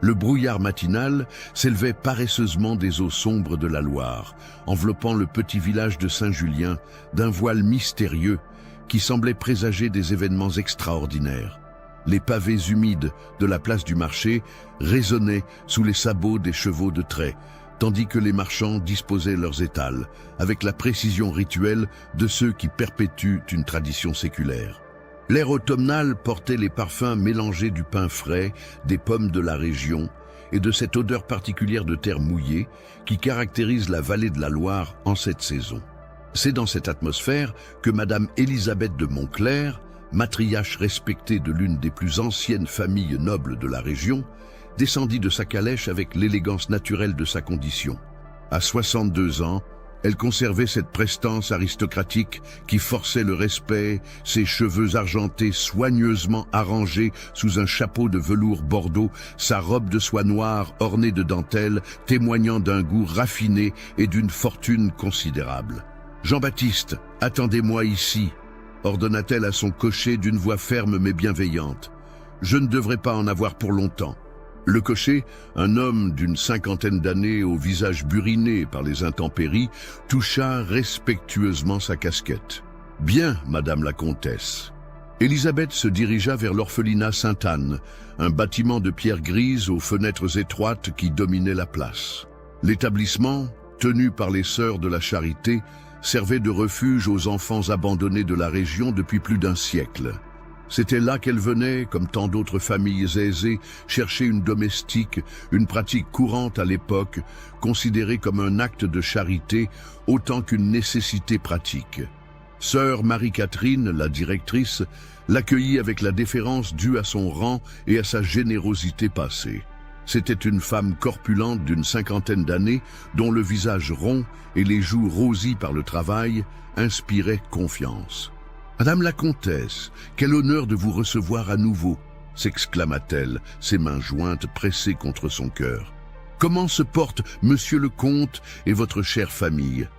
Le brouillard matinal s'élevait paresseusement des eaux sombres de la Loire, enveloppant le petit village de Saint-Julien d'un voile mystérieux qui semblait présager des événements extraordinaires. Les pavés humides de la place du marché résonnaient sous les sabots des chevaux de trait, tandis que les marchands disposaient leurs étals, avec la précision rituelle de ceux qui perpétuent une tradition séculaire. L'air automnal portait les parfums mélangés du pain frais, des pommes de la région et de cette odeur particulière de terre mouillée qui caractérise la vallée de la Loire en cette saison. C'est dans cette atmosphère que Madame Élisabeth de Montclerc, matriarche respectée de l'une des plus anciennes familles nobles de la région, descendit de sa calèche avec l'élégance naturelle de sa condition. À 62 ans, elle conservait cette prestance aristocratique qui forçait le respect, ses cheveux argentés soigneusement arrangés sous un chapeau de velours bordeaux, sa robe de soie noire ornée de dentelles témoignant d'un goût raffiné et d'une fortune considérable. « Jean-Baptiste, attendez-moi ici », ordonna-t-elle à son cocher d'une voix ferme mais bienveillante. « Je ne devrais pas en avoir pour longtemps. » Le cocher, un homme d'une cinquantaine d'années au visage buriné par les intempéries, toucha respectueusement sa casquette. « Bien, Madame la Comtesse. » Élisabeth se dirigea vers l'orphelinat Sainte-Anne, un bâtiment de pierre grise aux fenêtres étroites qui dominait la place. L'établissement, tenu par les Sœurs de la Charité, servait de refuge aux enfants abandonnés de la région depuis plus d'un siècle. C'était là qu'elle venait, comme tant d'autres familles aisées, chercher une domestique, une pratique courante à l'époque, considérée comme un acte de charité autant qu'une nécessité pratique. Sœur Marie-Catherine, la directrice, l'accueillit avec la déférence due à son rang et à sa générosité passée. C'était une femme corpulente d'une cinquantaine d'années, dont le visage rond et les joues rosies par le travail inspiraient confiance. « Madame la Comtesse, quel honneur de vous recevoir à nouveau !» s'exclama-t-elle, ses mains jointes pressées contre son cœur. « Comment se porte Monsieur le Comte et votre chère famille ?»«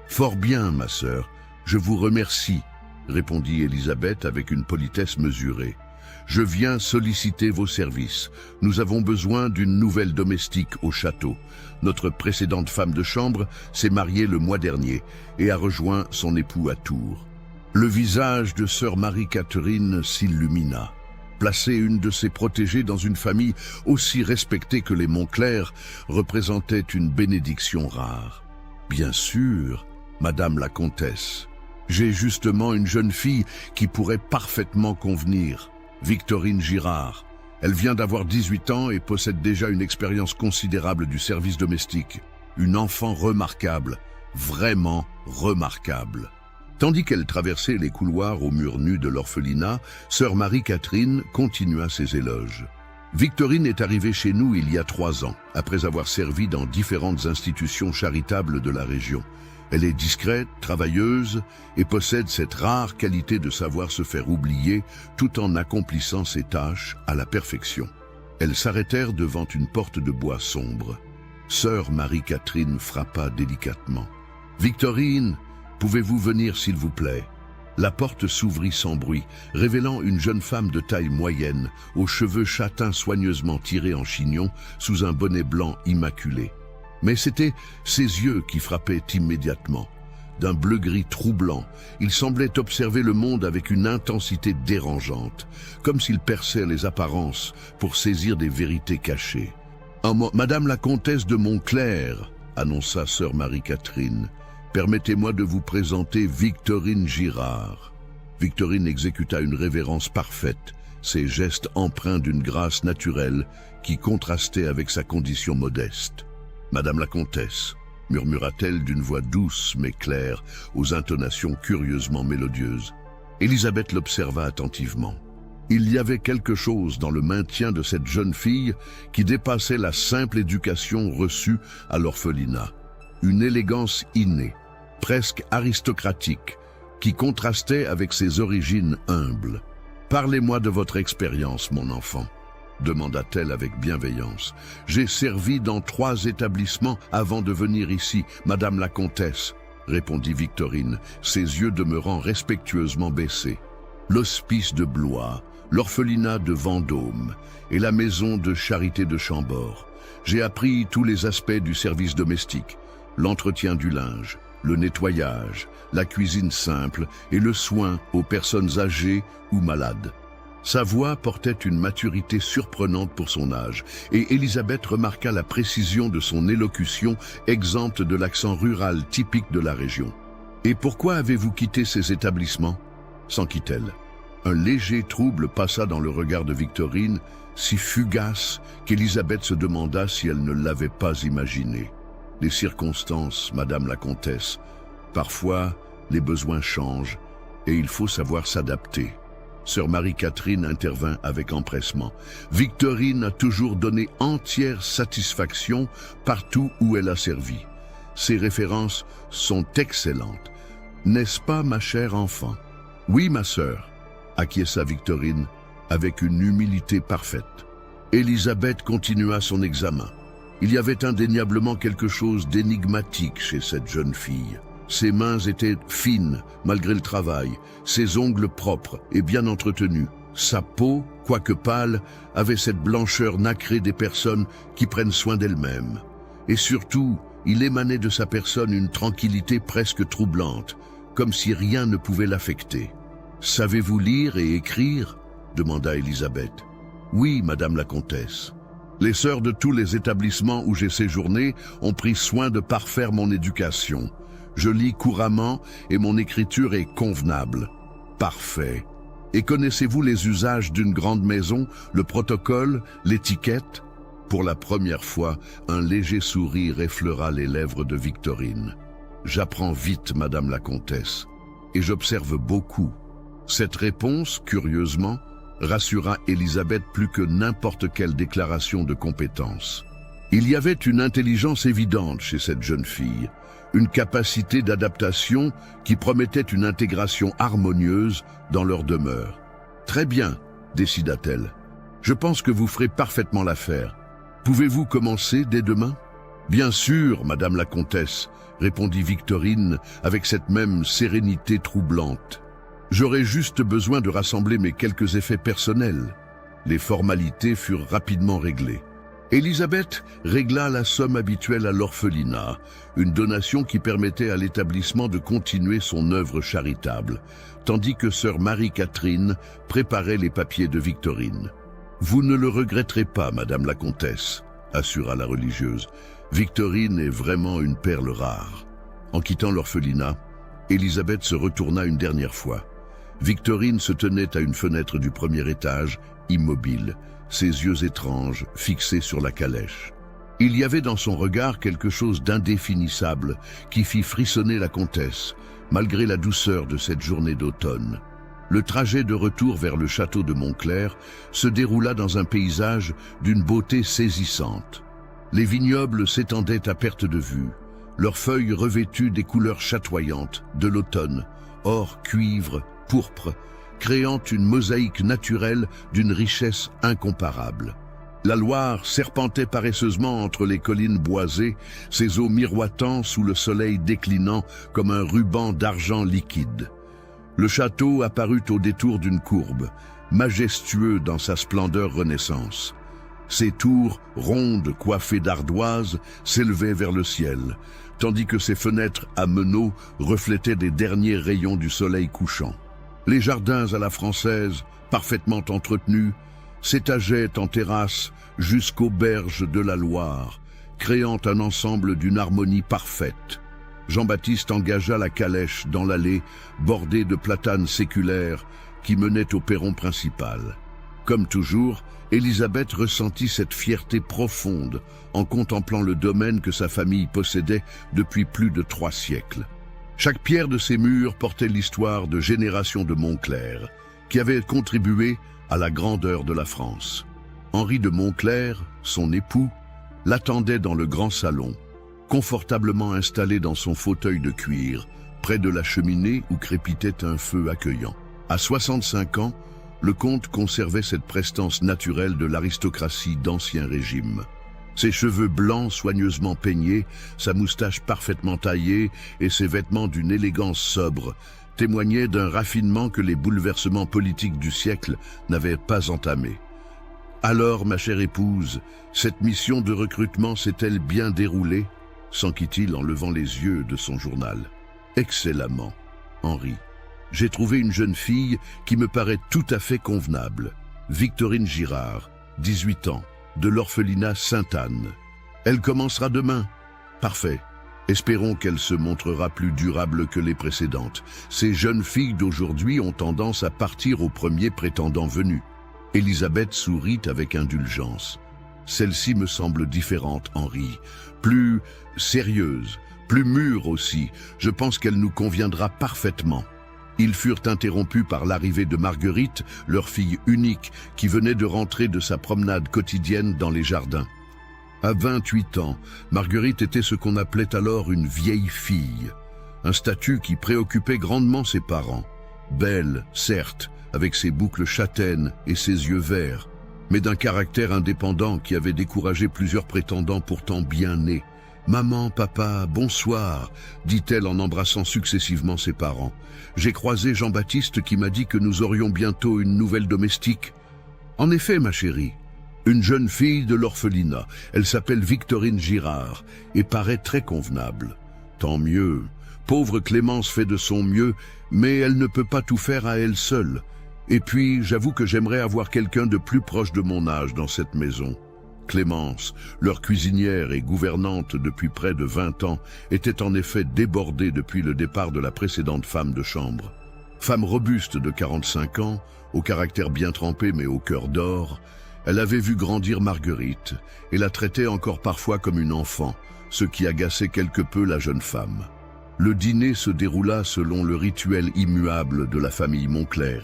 Fort bien, ma sœur, je vous remercie, » répondit Élisabeth avec une politesse mesurée. « Je viens solliciter vos services. Nous avons besoin d'une nouvelle domestique au château. Notre précédente femme de chambre s'est mariée le mois dernier et a rejoint son époux à Tours. » Le visage de sœur Marie-Catherine s'illumina. Placer une de ses protégées dans une famille aussi respectée que les Montclerc représentait une bénédiction rare. « Bien sûr, Madame la Comtesse, j'ai justement une jeune fille qui pourrait parfaitement convenir, Victorine Girard. Elle vient d'avoir 18 ans et possède déjà une expérience considérable du service domestique. Une enfant remarquable, vraiment remarquable. » Tandis qu'elle traversait les couloirs aux murs nus de l'orphelinat, sœur Marie-Catherine continua ses éloges. « Victorine est arrivée chez nous il y a 3 ans, après avoir servi dans différentes institutions charitables de la région. Elle est discrète, travailleuse et possède cette rare qualité de savoir se faire oublier tout en accomplissant ses tâches à la perfection. » Elles s'arrêtèrent devant une porte de bois sombre. Sœur Marie-Catherine frappa délicatement. « Victorine, pouvez-vous venir s'il vous plaît ?» La porte s'ouvrit sans bruit, révélant une jeune femme de taille moyenne, aux cheveux châtains soigneusement tirés en chignon, sous un bonnet blanc immaculé. Mais c'étaient ses yeux qui frappaient immédiatement. D'un bleu-gris troublant, il semblait observer le monde avec une intensité dérangeante, comme s'il perçait les apparences pour saisir des vérités cachées. « Madame la Comtesse de Montclerc », annonça sœur Marie-Catherine, « permettez-moi de vous présenter Victorine Girard. » Victorine exécuta une révérence parfaite, ses gestes empreints d'une grâce naturelle qui contrastait avec sa condition modeste. « Madame la Comtesse », murmura-t-elle d'une voix douce mais claire, aux intonations curieusement mélodieuses. Élisabeth l'observa attentivement. Il y avait quelque chose dans le maintien de cette jeune fille qui dépassait la simple éducation reçue à l'orphelinat. Une élégance innée, presque aristocratique, qui contrastait avec ses origines humbles. « Parlez-moi de votre expérience, mon enfant », demanda-t-elle avec bienveillance. « J'ai servi dans 3 établissements avant de venir ici, Madame la Comtesse, » répondit Victorine, ses yeux demeurant respectueusement baissés. « L'hospice de Blois, l'orphelinat de Vendôme et la maison de charité de Chambord. J'ai appris tous les aspects du service domestique, l'entretien du linge, le nettoyage, la cuisine simple et le soin aux personnes âgées ou malades. Sa voix portait une maturité surprenante pour son âge, et Élisabeth remarqua la précision de son élocution exempte de l'accent rural typique de la région. « Et pourquoi avez-vous quitté ces établissements ?» s'enquit-elle. Un léger trouble passa dans le regard de Victorine, si fugace qu'Élisabeth se demanda si elle ne l'avait pas imaginé. « Les circonstances, Madame la Comtesse. Parfois, les besoins changent, et il faut savoir s'adapter. » Sœur Marie-Catherine intervint avec empressement. Victorine a toujours donné entière satisfaction partout où elle a servi. Ses références sont excellentes. N'est-ce pas, ma chère enfant? Oui, ma sœur, acquiesça Victorine avec une humilité parfaite. Élisabeth continua son examen. Il y avait indéniablement quelque chose d'énigmatique chez cette jeune fille. Ses mains étaient fines, malgré le travail, ses ongles propres et bien entretenus. Sa peau, quoique pâle, avait cette blancheur nacrée des personnes qui prennent soin d'elles-mêmes. Et surtout, il émanait de sa personne une tranquillité presque troublante, comme si rien ne pouvait l'affecter. « Savez-vous lire et écrire ?» demanda Élisabeth. « Oui, Madame la Comtesse. Les sœurs de tous les établissements où j'ai séjourné ont pris soin de parfaire mon éducation. Je lis couramment et mon écriture est convenable. » Parfait. Et connaissez-vous les usages d'une grande maison, le protocole, l'étiquette? Pour la première fois, un léger sourire effleura les lèvres de Victorine. « J'apprends vite, Madame la Comtesse, et j'observe beaucoup. » Cette réponse, curieusement, rassura Élisabeth plus que n'importe quelle déclaration de compétence. Il y avait une intelligence évidente chez cette jeune fille, une capacité d'adaptation qui promettait une intégration harmonieuse dans leur demeure. « Très bien, » décida-t-elle. « Je pense que vous ferez parfaitement l'affaire. Pouvez-vous commencer dès demain ?»« Bien sûr, Madame la Comtesse, » répondit Victorine avec cette même sérénité troublante. « J'aurai juste besoin de rassembler mes quelques effets personnels. » Les formalités furent rapidement réglées. Élisabeth régla la somme habituelle à l'orphelinat, une donation qui permettait à l'établissement de continuer son œuvre charitable, tandis que sœur Marie-Catherine préparait les papiers de Victorine. « Vous ne le regretterez pas, Madame la Comtesse, » assura la religieuse. « Victorine est vraiment une perle rare. » En quittant l'orphelinat, Élisabeth se retourna une dernière fois. Victorine se tenait à une fenêtre du premier étage, immobile, ses yeux étranges fixés sur la calèche. Il y avait dans son regard quelque chose d'indéfinissable qui fit frissonner la comtesse, malgré la douceur de cette journée d'automne. Le trajet de retour vers le château de Montclair se déroula dans un paysage d'une beauté saisissante. Les vignobles s'étendaient à perte de vue, leurs feuilles revêtues des couleurs chatoyantes de l'automne, or, cuivre, pourpre, créant une mosaïque naturelle d'une richesse incomparable. La Loire serpentait paresseusement entre les collines boisées, ses eaux miroitant sous le soleil déclinant comme un ruban d'argent liquide. Le château apparut au détour d'une courbe, majestueux dans sa splendeur renaissance. Ses tours, rondes coiffées d'ardoises, s'élevaient vers le ciel, tandis que ses fenêtres à meneaux reflétaient les derniers rayons du soleil couchant. Les jardins à la française, parfaitement entretenus, s'étageaient en terrasse jusqu'aux berges de la Loire, créant un ensemble d'une harmonie parfaite. Jean-Baptiste engagea la calèche dans l'allée bordée de platanes séculaires qui menait au perron principal. Comme toujours, Élisabeth ressentit cette fierté profonde en contemplant le domaine que sa famille possédait depuis plus de 3 siècles. Chaque pierre de ses murs portait l'histoire de générations de Montclair, qui avaient contribué à la grandeur de la France. Henri de Montclair, son époux, l'attendait dans le grand salon, confortablement installé dans son fauteuil de cuir, près de la cheminée où crépitait un feu accueillant. À 65 ans, le comte conservait cette prestance naturelle de l'aristocratie d'Ancien Régime. Ses cheveux blancs soigneusement peignés, sa moustache parfaitement taillée et ses vêtements d'une élégance sobre témoignait d'un raffinement que les bouleversements politiques du siècle n'avaient pas entamé. Alors, ma chère épouse, cette mission de recrutement s'est-elle bien déroulée? S'enquit-il en levant les yeux de son journal. Excellemment, Henri. J'ai trouvé une jeune fille qui me paraît tout à fait convenable. Victorine Girard, 18 ans, de l'orphelinat Sainte-Anne. Elle commencera demain. Parfait. Espérons qu'elle se montrera plus durable que les précédentes. Ces jeunes filles d'aujourd'hui ont tendance à partir au premier prétendant venu. Elisabeth sourit avec indulgence. Celle-ci me semble différente, Henri. Plus sérieuse, plus mûre aussi. Je pense qu'elle nous conviendra parfaitement. Ils furent interrompus par l'arrivée de Marguerite, leur fille unique, qui venait de rentrer de sa promenade quotidienne dans les jardins. À 28 ans, Marguerite était ce qu'on appelait alors une vieille fille, un statut qui préoccupait grandement ses parents. Belle, certes, avec ses boucles châtaines et ses yeux verts, mais d'un caractère indépendant qui avait découragé plusieurs prétendants pourtant bien nés. « Maman, papa, bonsoir », dit-elle en embrassant successivement ses parents. « J'ai croisé Jean-Baptiste qui m'a dit que nous aurions bientôt une nouvelle domestique. »« En effet, ma chérie, une jeune fille de l'orphelinat. Elle s'appelle Victorine Girard et paraît très convenable. Tant mieux. Pauvre Clémence fait de son mieux, mais elle ne peut pas tout faire à elle seule. Et puis, j'avoue que j'aimerais avoir quelqu'un de plus proche de mon âge dans cette maison. » Clémence, leur cuisinière et gouvernante depuis près de 20 ans, était en effet débordée depuis le départ de la précédente femme de chambre. Femme robuste de 45 ans, au caractère bien trempé mais au cœur d'or, elle avait vu grandir Marguerite et la traitait encore parfois comme une enfant, ce qui agaçait quelque peu la jeune femme. Le dîner se déroula selon le rituel immuable de la famille Moncler.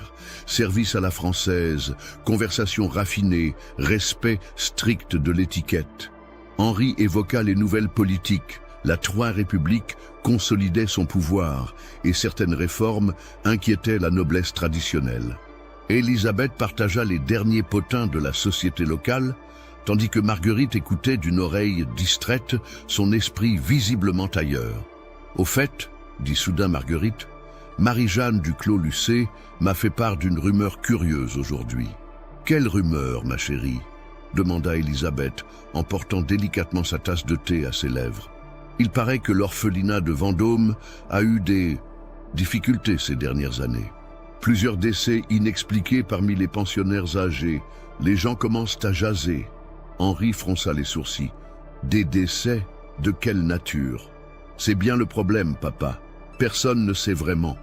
Service à la française, conversation raffinée, respect strict de l'étiquette. Henri évoqua les nouvelles politiques. La Troisième République consolidait son pouvoir et certaines réformes inquiétaient la noblesse traditionnelle. Elisabeth partagea les derniers potins de la société locale, tandis que Marguerite écoutait d'une oreille distraite, son esprit visiblement ailleurs. « Au fait, dit soudain Marguerite, Marie-Jeanne du Clos Lucé m'a fait part d'une rumeur curieuse aujourd'hui. »« Quelle rumeur, ma chérie ?» demanda Elisabeth, en portant délicatement sa tasse de thé à ses lèvres. « Il paraît que l'orphelinat de Vendôme a eu des difficultés ces dernières années. Plusieurs décès inexpliqués parmi les pensionnaires âgés. Les gens commencent à jaser. » Henri fronça les sourcils. « Des décès? De quelle nature ? » « C'est bien le problème, papa. Personne ne sait vraiment.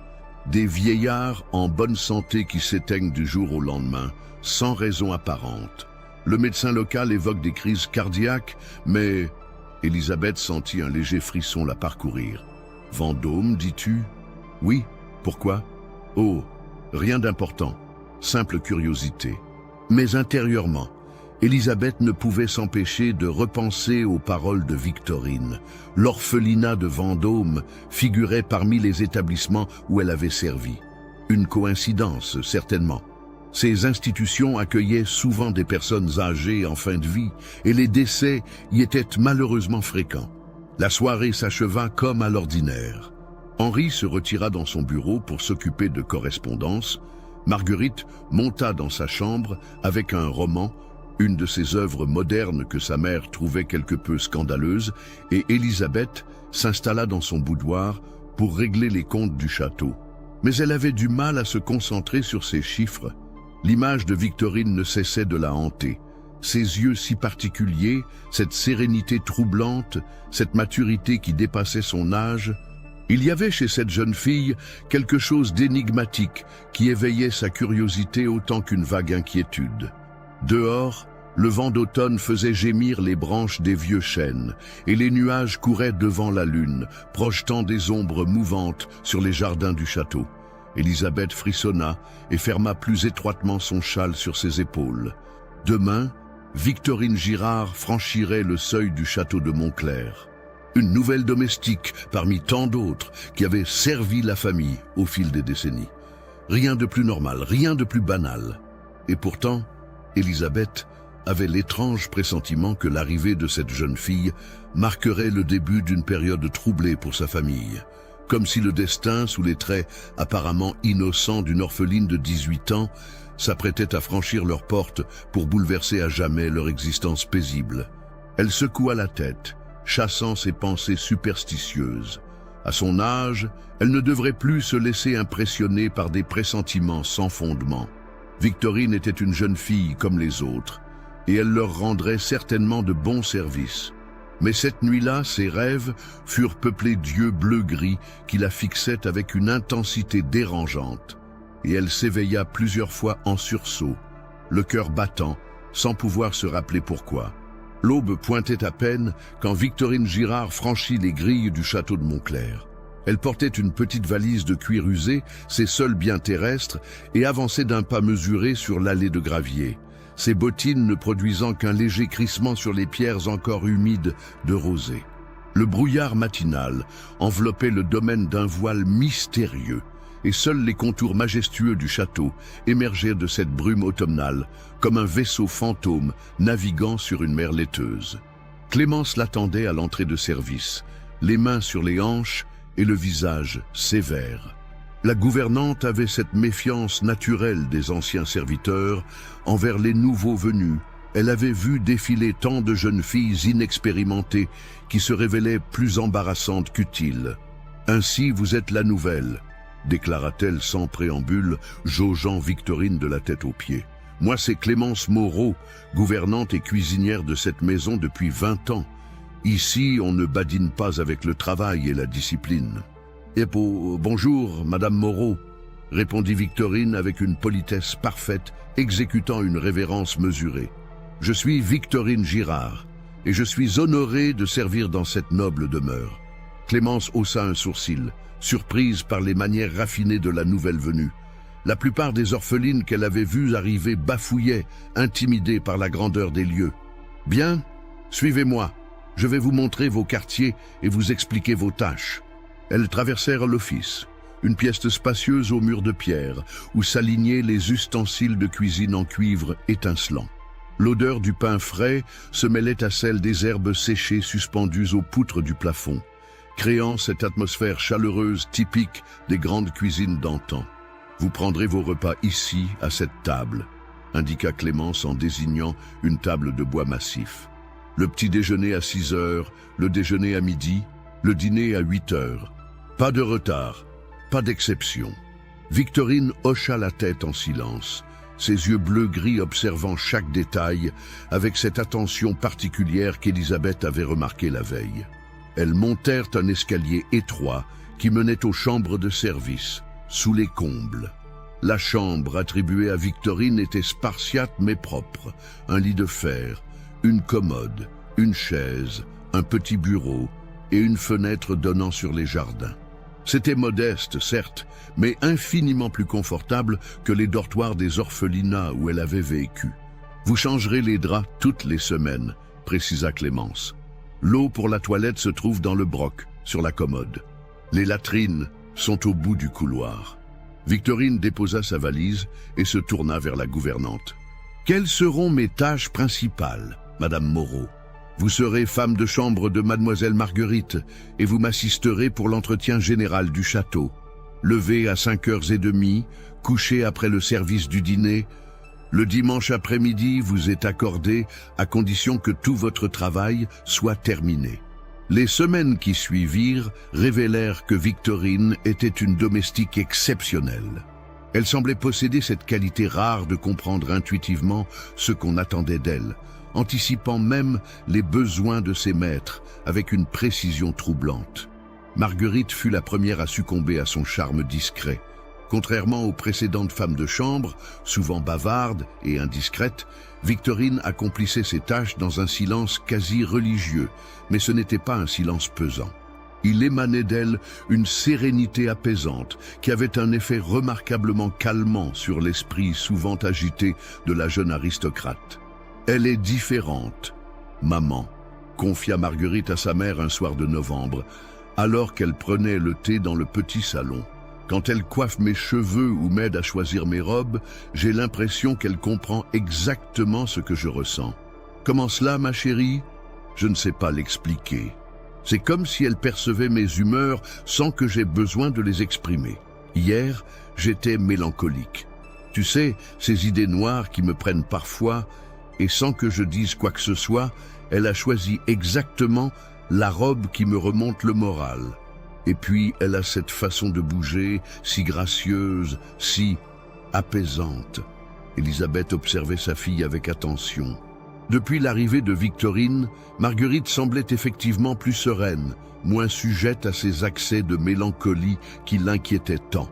Des vieillards en bonne santé qui s'éteignent du jour au lendemain, sans raison apparente. Le médecin local évoque des crises cardiaques, mais... » Elisabeth sentit un léger frisson la parcourir. « Vendôme, dis-tu? »« Oui, pourquoi? »« Oh, rien d'important. Simple curiosité. » Mais intérieurement, Elisabeth ne pouvait s'empêcher de repenser aux paroles de Victorine. L'orphelinat de Vendôme figurait parmi les établissements où elle avait servi. Une coïncidence, certainement. Ces institutions accueillaient souvent des personnes âgées en fin de vie, et les décès y étaient malheureusement fréquents. La soirée s'acheva comme à l'ordinaire. Henri se retira dans son bureau pour s'occuper de correspondance. Marguerite monta dans sa chambre avec un roman, une de ces œuvres modernes que sa mère trouvait quelque peu scandaleuses, et Elisabeth s'installa dans son boudoir pour régler les comptes du château. Mais elle avait du mal à se concentrer sur ces chiffres. L'image de Victorine ne cessait de la hanter. Ses yeux si particuliers, cette sérénité troublante, cette maturité qui dépassait son âge. Il y avait chez cette jeune fille quelque chose d'énigmatique qui éveillait sa curiosité autant qu'une vague inquiétude. Dehors, le vent d'automne faisait gémir les branches des vieux chênes, et les nuages couraient devant la lune, projetant des ombres mouvantes sur les jardins du château. Elisabeth frissonna et ferma plus étroitement son châle sur ses épaules. Demain, Victorine Girard franchirait le seuil du château de Moncler. Une nouvelle domestique parmi tant d'autres qui avaient servi la famille au fil des décennies. Rien de plus normal, rien de plus banal. Et pourtant, Elisabeth avait l'étrange pressentiment que l'arrivée de cette jeune fille marquerait le début d'une période troublée pour sa famille. comme si le destin, sous les traits apparemment innocents d'une orpheline de 18 ans, s'apprêtait à franchir leurs portes pour bouleverser à jamais leur existence paisible. Elle secoua la tête, chassant ses pensées superstitieuses. À son âge, elle ne devrait plus se laisser impressionner par des pressentiments sans fondement. Victorine était une jeune fille comme les autres, et elle leur rendrait certainement de bons services. Mais cette nuit-là, ses rêves furent peuplés d'yeux bleu-gris qui la fixaient avec une intensité dérangeante, et elle s'éveilla plusieurs fois en sursaut, le cœur battant, sans pouvoir se rappeler pourquoi. L'aube pointait à peine quand Victorine Girard franchit les grilles du château de Montclair. Elle portait une petite valise de cuir usé, ses seuls biens terrestres, et avançait d'un pas mesuré sur l'allée de gravier, ses bottines ne produisant qu'un léger crissement sur les pierres encore humides de rosée. Le brouillard matinal enveloppait le domaine d'un voile mystérieux, et seuls les contours majestueux du château émergeaient de cette brume automnale, comme un vaisseau fantôme naviguant sur une mer laiteuse. Clémence l'attendait à l'entrée de service, les mains sur les hanches et le visage sévère. La gouvernante avait cette méfiance naturelle des anciens serviteurs envers les nouveaux venus. Elle avait vu défiler tant de jeunes filles inexpérimentées qui se révélaient plus embarrassantes qu'utiles. « Ainsi vous êtes la nouvelle », déclara-t-elle sans préambule, jaugeant Victorine de la tête aux pieds. « Moi c'est Clémence Moreau, gouvernante et cuisinière de cette maison depuis 20 ans. Ici on ne badine pas avec le travail et la discipline. » « Bonjour, Madame Moreau », répondit Victorine avec une politesse parfaite, exécutant une révérence mesurée. « Je suis Victorine Girard, et je suis honorée de servir dans cette noble demeure. » Clémence haussa un sourcil, surprise par les manières raffinées de la nouvelle venue. La plupart des orphelines qu'elle avait vues arriver bafouillaient, intimidées par la grandeur des lieux. « Bien, suivez-moi, je vais vous montrer vos quartiers et vous expliquer vos tâches. » Elles traversèrent l'office, une pièce spacieuse aux murs de pierre, où s'alignaient les ustensiles de cuisine en cuivre étincelant. L'odeur du pain frais se mêlait à celle des herbes séchées suspendues aux poutres du plafond, créant cette atmosphère chaleureuse typique des grandes cuisines d'antan. « Vous prendrez vos repas ici, à cette table », indiqua Clémence en désignant une table de bois massif. « Le petit déjeuner à 6 heures, le déjeuner à midi, le dîner à 8 heures. Pas de retard, pas d'exception. » Victorine hocha la tête en silence, ses yeux bleu-gris observant chaque détail avec cette attention particulière qu'Élisabeth avait remarquée la veille. Elles montèrent un escalier étroit qui menait aux chambres de service, sous les combles. La chambre attribuée à Victorine était spartiate mais propre, un lit de fer, une commode, une chaise, un petit bureau et une fenêtre donnant sur les jardins. C'était modeste, certes, mais infiniment plus confortable que les dortoirs des orphelinats où elle avait vécu. « Vous changerez les draps toutes les semaines », précisa Clémence. « L'eau pour la toilette se trouve dans le broc, sur la commode. Les latrines sont au bout du couloir. » Victorine déposa sa valise et se tourna vers la gouvernante. « Quelles seront mes tâches principales, Madame Moreau ? Vous serez femme de chambre de Mademoiselle Marguerite et vous m'assisterez pour l'entretien général du château. Levé à 5h30, couché après le service du dîner. Le dimanche après-midi vous est accordé à condition que tout votre travail soit terminé. » Les semaines qui suivirent révélèrent que Victorine était une domestique exceptionnelle. Elle semblait posséder cette qualité rare de comprendre intuitivement ce qu'on attendait d'elle, anticipant même les besoins de ses maîtres avec une précision troublante. Marguerite fut la première à succomber à son charme discret. Contrairement aux précédentes femmes de chambre, souvent bavardes et indiscrètes, Victorine accomplissait ses tâches dans un silence quasi religieux, mais ce n'était pas un silence pesant. Il émanait d'elle une sérénité apaisante qui avait un effet remarquablement calmant sur l'esprit souvent agité de la jeune aristocrate. « Elle est différente, maman », confia Marguerite à sa mère un soir de novembre, alors qu'elle prenait le thé dans le petit salon. « Quand elle coiffe mes cheveux ou m'aide à choisir mes robes, j'ai l'impression qu'elle comprend exactement ce que je ressens. Comment cela, ma chérie ? Je ne sais pas l'expliquer. » C'est comme si elle percevait mes humeurs sans que j'aie besoin de les exprimer. Hier, j'étais mélancolique. Tu sais, ces idées noires qui me prennent parfois, et sans que je dise quoi que ce soit, elle a choisi exactement la robe qui me remonte le moral. Et puis, elle a cette façon de bouger, si gracieuse, si apaisante. Élisabeth observait sa fille avec attention. Depuis l'arrivée de Victorine, Marguerite semblait effectivement plus sereine, moins sujette à ces accès de mélancolie qui l'inquiétaient tant.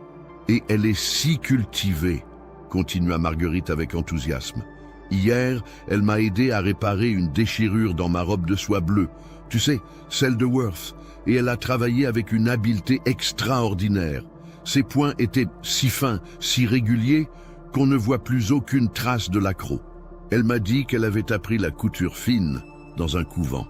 Et elle est si cultivée, continua Marguerite avec enthousiasme. Hier, elle m'a aidé à réparer une déchirure dans ma robe de soie bleue, tu sais, celle de Worth, et elle a travaillé avec une habileté extraordinaire. Ses points étaient si fins, si réguliers, qu'on ne voit plus aucune trace de l'accroc. Elle m'a dit qu'elle avait appris la couture fine dans un couvent.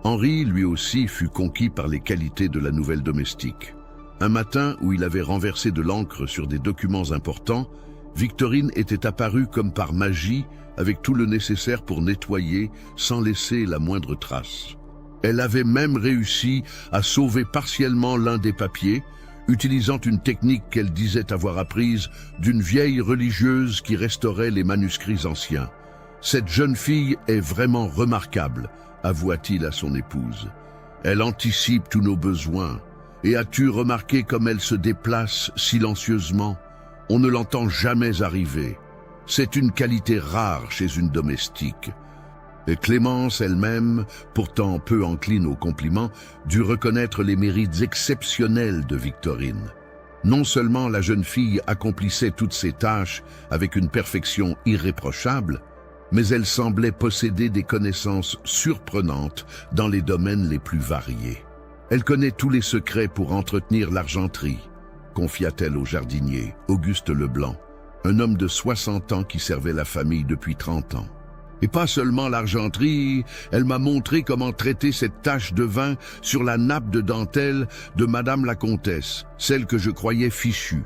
Henri, lui aussi, fut conquis par les qualités de la nouvelle domestique. Un matin où il avait renversé de l'encre sur des documents importants, Victorine était apparue comme par magie, avec tout le nécessaire pour nettoyer sans laisser la moindre trace. Elle avait même réussi à sauver partiellement l'un des papiers, utilisant une technique qu'elle disait avoir apprise d'une vieille religieuse qui restaurait les manuscrits anciens. Cette jeune fille est vraiment remarquable, avoua-t-il à son épouse. Elle anticipe tous nos besoins. Et as-tu remarqué comme elle se déplace silencieusement? On ne l'entend jamais arriver. C'est une qualité rare chez une domestique. Et Clémence elle-même, pourtant peu encline aux compliments, dut reconnaître les mérites exceptionnels de Victorine. Non seulement la jeune fille accomplissait toutes ses tâches avec une perfection irréprochable, mais elle semblait posséder des connaissances surprenantes dans les domaines les plus variés. Elle connaît tous les secrets pour entretenir l'argenterie, confia-t-elle au jardinier, Auguste Leblanc, un homme de 60 ans qui servait la famille depuis 30 ans. Et pas seulement l'argenterie, elle m'a montré comment traiter cette tache de vin sur la nappe de dentelle de Madame la Comtesse, celle que je croyais fichue.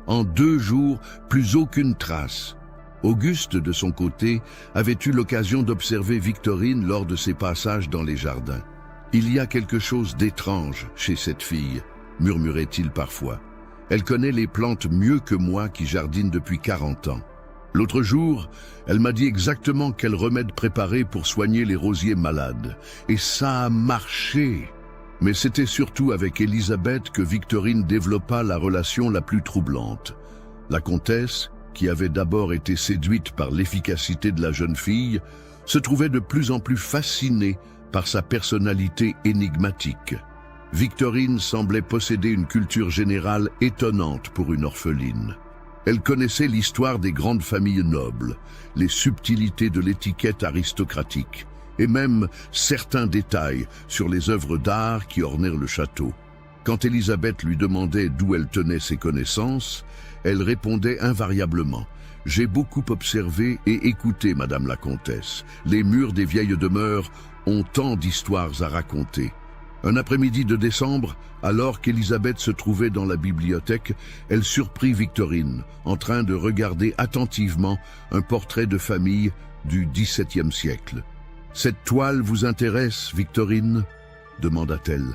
En 2 jours, plus aucune trace. Auguste, de son côté, avait eu l'occasion d'observer Victorine lors de ses passages dans les jardins. « Il y a quelque chose d'étrange chez cette fille », murmurait-il parfois. « Elle connaît les plantes mieux que moi qui jardine depuis 40 ans. L'autre jour, elle m'a dit exactement quel remède préparer pour soigner les rosiers malades. Et ça a marché !» Mais c'était surtout avec Élisabeth que Victorine développa la relation la plus troublante. La comtesse, qui avait d'abord été séduite par l'efficacité de la jeune fille, se trouvait de plus en plus fascinée par sa personnalité énigmatique. Victorine semblait posséder une culture générale étonnante pour une orpheline. Elle connaissait l'histoire des grandes familles nobles, les subtilités de l'étiquette aristocratique, et même certains détails sur les œuvres d'art qui ornèrent le château. Quand Élisabeth lui demandait d'où elle tenait ses connaissances, elle répondait invariablement « J'ai beaucoup observé et écouté, Madame la Comtesse. Les murs des vieilles demeures ont tant d'histoires à raconter. » Un après-midi de décembre, alors qu'Élisabeth se trouvait dans la bibliothèque, elle surprit Victorine, en train de regarder attentivement un portrait de famille du XVIIe siècle. « Cette toile vous intéresse, Victorine ?» demanda-t-elle.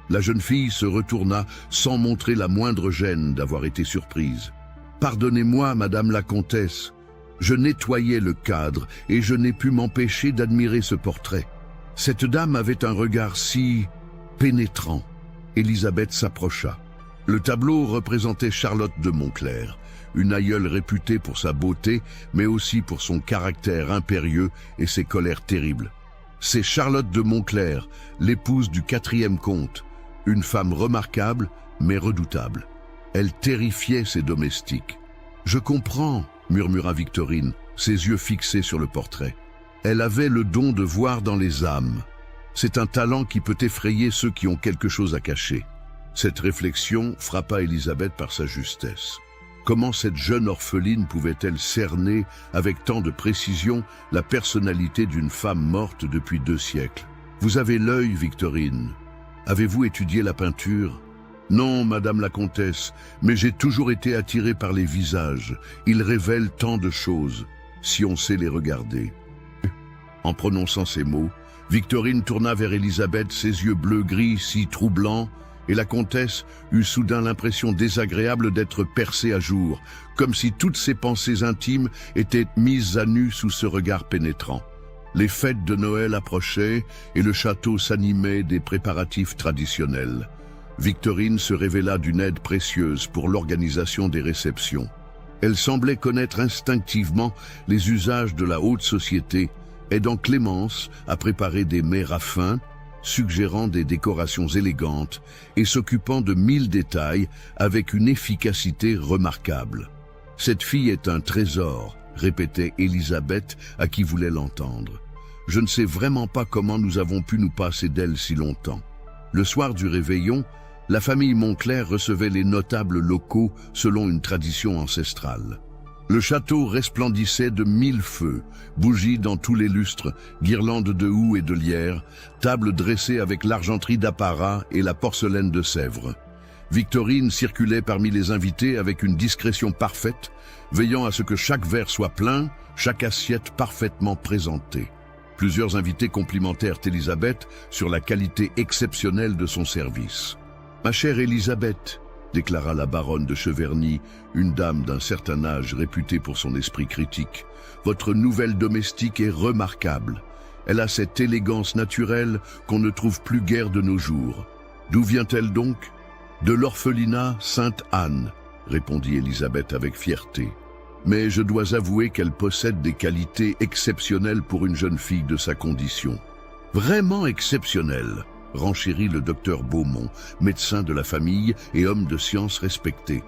La jeune fille se retourna sans montrer la moindre gêne d'avoir été surprise. « Pardonnez-moi, Madame la Comtesse, je nettoyais le cadre et je n'ai pu m'empêcher d'admirer ce portrait. Cette dame avait un regard si pénétrant. » Élisabeth s'approcha. Le tableau représentait Charlotte de Montclair, une aïeule réputée pour sa beauté, mais aussi pour son caractère impérieux et ses colères terribles. C'est Charlotte de Montclair, l'épouse du 4e comte, une femme remarquable, mais redoutable. Elle terrifiait ses domestiques. « Je comprends », murmura Victorine, ses yeux fixés sur le portrait. Elle avait le don de voir dans les âmes. C'est un talent qui peut effrayer ceux qui ont quelque chose à cacher. Cette réflexion frappa Élisabeth par sa justesse. Comment cette jeune orpheline pouvait-elle cerner avec tant de précision la personnalité d'une femme morte depuis 2 siècles? « Vous avez l'œil, Victorine. Avez-vous étudié la peinture ?»« Non, Madame la Comtesse, mais j'ai toujours été attiré par les visages. Ils révèlent tant de choses, si on sait les regarder. » En prononçant ces mots, Victorine tourna vers Élisabeth ses yeux bleu-gris si troublants, et la comtesse eut soudain l'impression désagréable d'être percée à jour, comme si toutes ses pensées intimes étaient mises à nu sous ce regard pénétrant. Les fêtes de Noël approchaient et le château s'animait des préparatifs traditionnels. Victorine se révéla d'une aide précieuse pour l'organisation des réceptions. Elle semblait connaître instinctivement les usages de la haute société, aidant Clémence à préparer des mets raffins, suggérant des décorations élégantes et s'occupant de 1000 détails avec une efficacité remarquable. « Cette fille est un trésor », répétait Élisabeth à qui voulait l'entendre. « Je ne sais vraiment pas comment nous avons pu nous passer d'elle si longtemps. » Le soir du réveillon, la famille Montclair recevait les notables locaux selon une tradition ancestrale. Le château resplendissait de 1000 feux, bougies dans tous les lustres, guirlandes de houx et de lierre, tables dressées avec l'argenterie d'apparat et la porcelaine de Sèvres. Victorine circulait parmi les invités avec une discrétion parfaite, veillant à ce que chaque verre soit plein, chaque assiette parfaitement présentée. Plusieurs invités complimentèrent Élisabeth sur la qualité exceptionnelle de son service. « Ma chère Élisabeth », déclara la baronne de Cheverny, une dame d'un certain âge réputée pour son esprit critique, « votre nouvelle domestique est remarquable. Elle a cette élégance naturelle qu'on ne trouve plus guère de nos jours. D'où vient-elle donc ? De l'orphelinat Sainte-Anne, répondit Élisabeth avec fierté. Mais je dois avouer qu'elle possède des qualités exceptionnelles pour une jeune fille de sa condition. Vraiment exceptionnelles, renchérit le docteur Beaumont, médecin de la famille et homme de science respecté.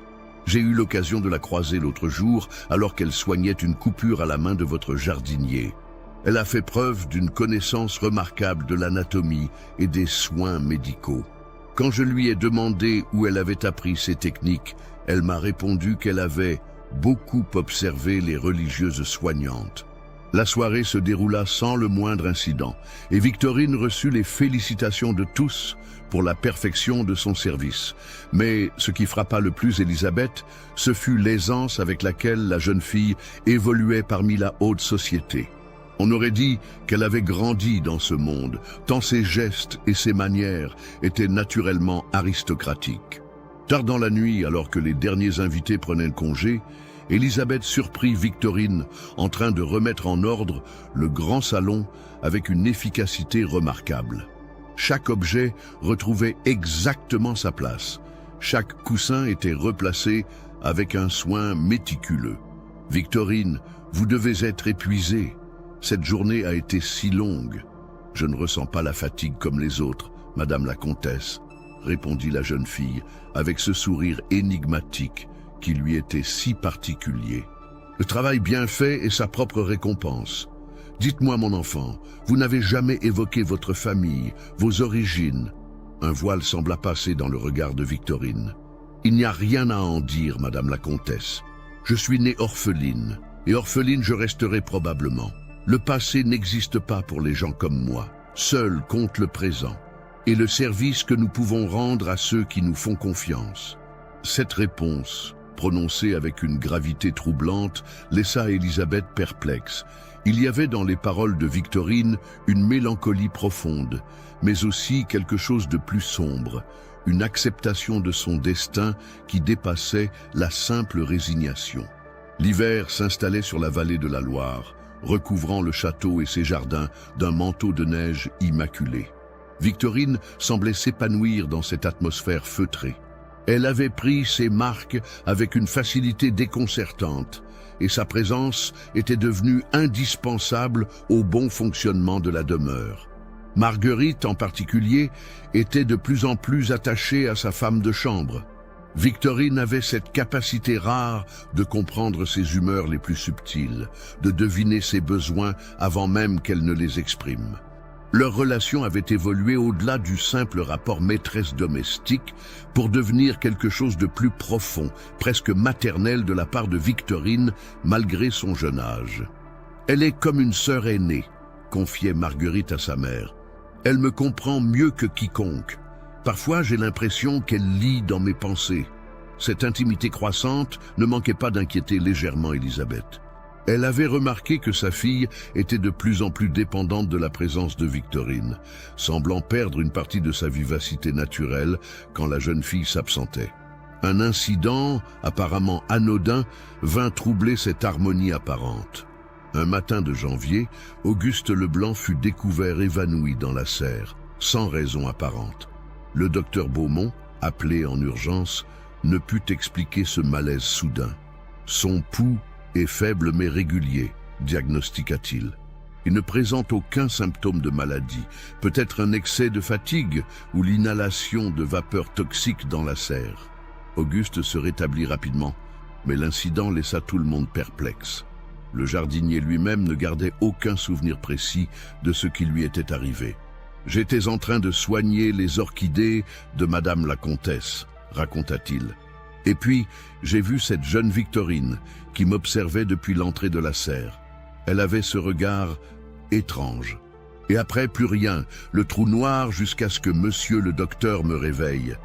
J'ai eu l'occasion de la croiser l'autre jour alors qu'elle soignait une coupure à la main de votre jardinier. Elle a fait preuve d'une connaissance remarquable de l'anatomie et des soins médicaux. Quand je lui ai demandé où elle avait appris ces techniques, elle m'a répondu qu'elle avait beaucoup observé les religieuses soignantes. La soirée se déroula sans le moindre incident, et Victorine reçut les félicitations de tous pour la perfection de son service. Mais ce qui frappa le plus Élisabeth, ce fut l'aisance avec laquelle la jeune fille évoluait parmi la haute société. On aurait dit qu'elle avait grandi dans ce monde, tant ses gestes et ses manières étaient naturellement aristocratiques. Tard dans la nuit, alors que les derniers invités prenaient le congé, Élisabeth surprit Victorine en train de remettre en ordre le grand salon avec une efficacité remarquable. Chaque objet retrouvait exactement sa place. Chaque coussin était replacé avec un soin méticuleux. « Victorine, vous devez être épuisée. Cette journée a été si longue. »« Je ne ressens pas la fatigue comme les autres, Madame la Comtesse, » répondit la jeune fille avec ce sourire énigmatique qui lui était si particulier. Le travail bien fait est sa propre récompense. Dites-moi, mon enfant, vous n'avez jamais évoqué votre famille, vos origines. Un voile sembla passer dans le regard de Victorine. Il n'y a rien à en dire, Madame la Comtesse. Je suis née orpheline, et orpheline je resterai probablement. Le passé n'existe pas pour les gens comme moi. Seul compte le présent, et le service que nous pouvons rendre à ceux qui nous font confiance. Cette réponse, prononcée avec une gravité troublante, laissa Élisabeth perplexe. Il y avait dans les paroles de Victorine une mélancolie profonde, mais aussi quelque chose de plus sombre, une acceptation de son destin qui dépassait la simple résignation. L'hiver s'installait sur la vallée de la Loire, recouvrant le château et ses jardins d'un manteau de neige immaculé. Victorine semblait s'épanouir dans cette atmosphère feutrée. Elle avait pris ses marques avec une facilité déconcertante, et sa présence était devenue indispensable au bon fonctionnement de la demeure. Marguerite, en particulier, était de plus en plus attachée à sa femme de chambre. Victorine avait cette capacité rare de comprendre ses humeurs les plus subtiles, de deviner ses besoins avant même qu'elle ne les exprime. Leur relation avait évolué au-delà du simple rapport maîtresse-domestique pour devenir quelque chose de plus profond, presque maternel de la part de Victorine, malgré son jeune âge. « Elle est comme une sœur aînée », confiait Marguerite à sa mère. « Elle me comprend mieux que quiconque. Parfois, j'ai l'impression qu'elle lit dans mes pensées. » Cette intimité croissante ne manquait pas d'inquiéter légèrement Élisabeth. Elle avait remarqué que sa fille était de plus en plus dépendante de la présence de Victorine, semblant perdre une partie de sa vivacité naturelle quand la jeune fille s'absentait. Un incident, apparemment anodin, vint troubler cette harmonie apparente. Un matin de janvier, Auguste Leblanc fut découvert évanoui dans la serre, sans raison apparente. Le docteur Beaumont, appelé en urgence, ne put expliquer ce malaise soudain. Son pouls est faible mais régulier, diagnostiqua-t-il. Il ne présente aucun symptôme de maladie, peut-être un excès de fatigue ou l'inhalation de vapeurs toxiques dans la serre. Auguste se rétablit rapidement, mais l'incident laissa tout le monde perplexe. Le jardinier lui-même ne gardait aucun souvenir précis de ce qui lui était arrivé. « J'étais en train de soigner les orchidées de Madame la Comtesse », raconta-t-il. « Et puis, j'ai vu cette jeune Victorine qui m'observait depuis l'entrée de la serre. Elle avait ce regard étrange. Et après, plus rien, le trou noir jusqu'à ce que monsieur le docteur me réveille. »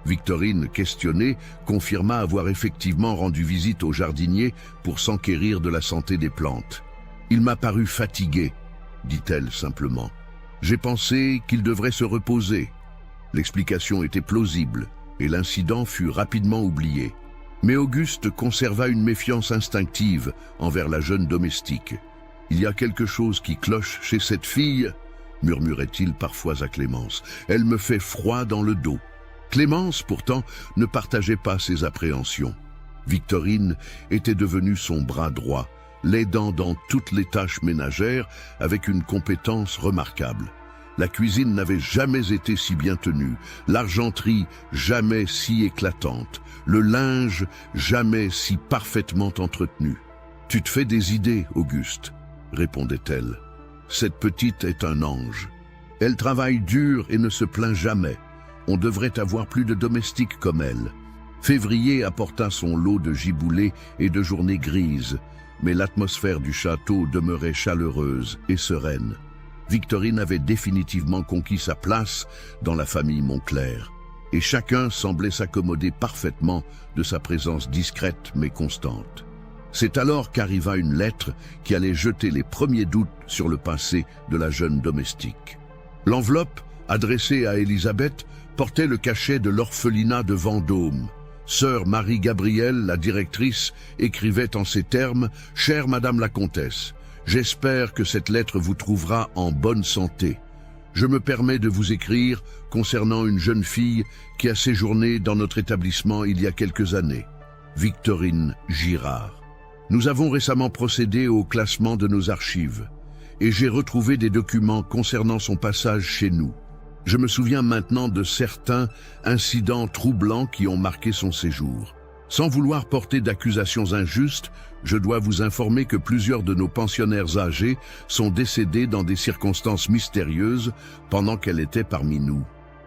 Victorine, questionnée, confirma avoir effectivement rendu visite au jardinier pour s'enquérir de la santé des plantes. « Il m'a paru fatigué, dit-elle simplement. J'ai pensé qu'il devrait se reposer. » L'explication était plausible et l'incident fut rapidement oublié. Mais Auguste conserva une méfiance instinctive envers la jeune domestique. « Il y a quelque chose qui cloche chez cette fille, » murmurait-il parfois à Clémence. « Elle me fait froid dans le dos. » Clémence, pourtant, ne partageait pas ses appréhensions. Victorine était devenue son bras droit, l'aidant dans toutes les tâches ménagères avec une compétence remarquable. La cuisine n'avait jamais été si bien tenue, l'argenterie jamais si éclatante, le linge jamais si parfaitement entretenu. « Tu te fais des idées, Auguste, » répondait-elle. « Cette petite est un ange. Elle travaille dur et ne se plaint jamais. On devrait avoir plus de domestiques comme elle. » Février apporta son lot de giboulées et de journées grises, mais l'atmosphère du château demeurait chaleureuse et sereine. Victorine avait définitivement conquis sa place dans la famille Montclair, et chacun semblait s'accommoder parfaitement de sa présence discrète mais constante. C'est alors qu'arriva une lettre qui allait jeter les premiers doutes sur le passé de la jeune domestique. L'enveloppe, adressée à Élisabeth, portait le cachet de l'orphelinat de Vendôme. Sœur Marie-Gabrielle, la directrice, écrivait en ces termes « Chère Madame la Comtesse, j'espère que cette lettre vous trouvera en bonne santé. Je me permets de vous écrire concernant une jeune fille qui a séjourné dans notre établissement il y a quelques années, Victorine Girard. Nous avons récemment procédé au classement de nos archives et j'ai retrouvé des documents concernant son passage chez nous. Je me souviens maintenant de certains incidents troublants qui ont marqué son séjour. Sans vouloir porter d'accusations injustes, je dois vous informer que plusieurs de nos pensionnaires âgés sont décédés dans des circonstances mystérieuses pendant qu'elle était parmi nous.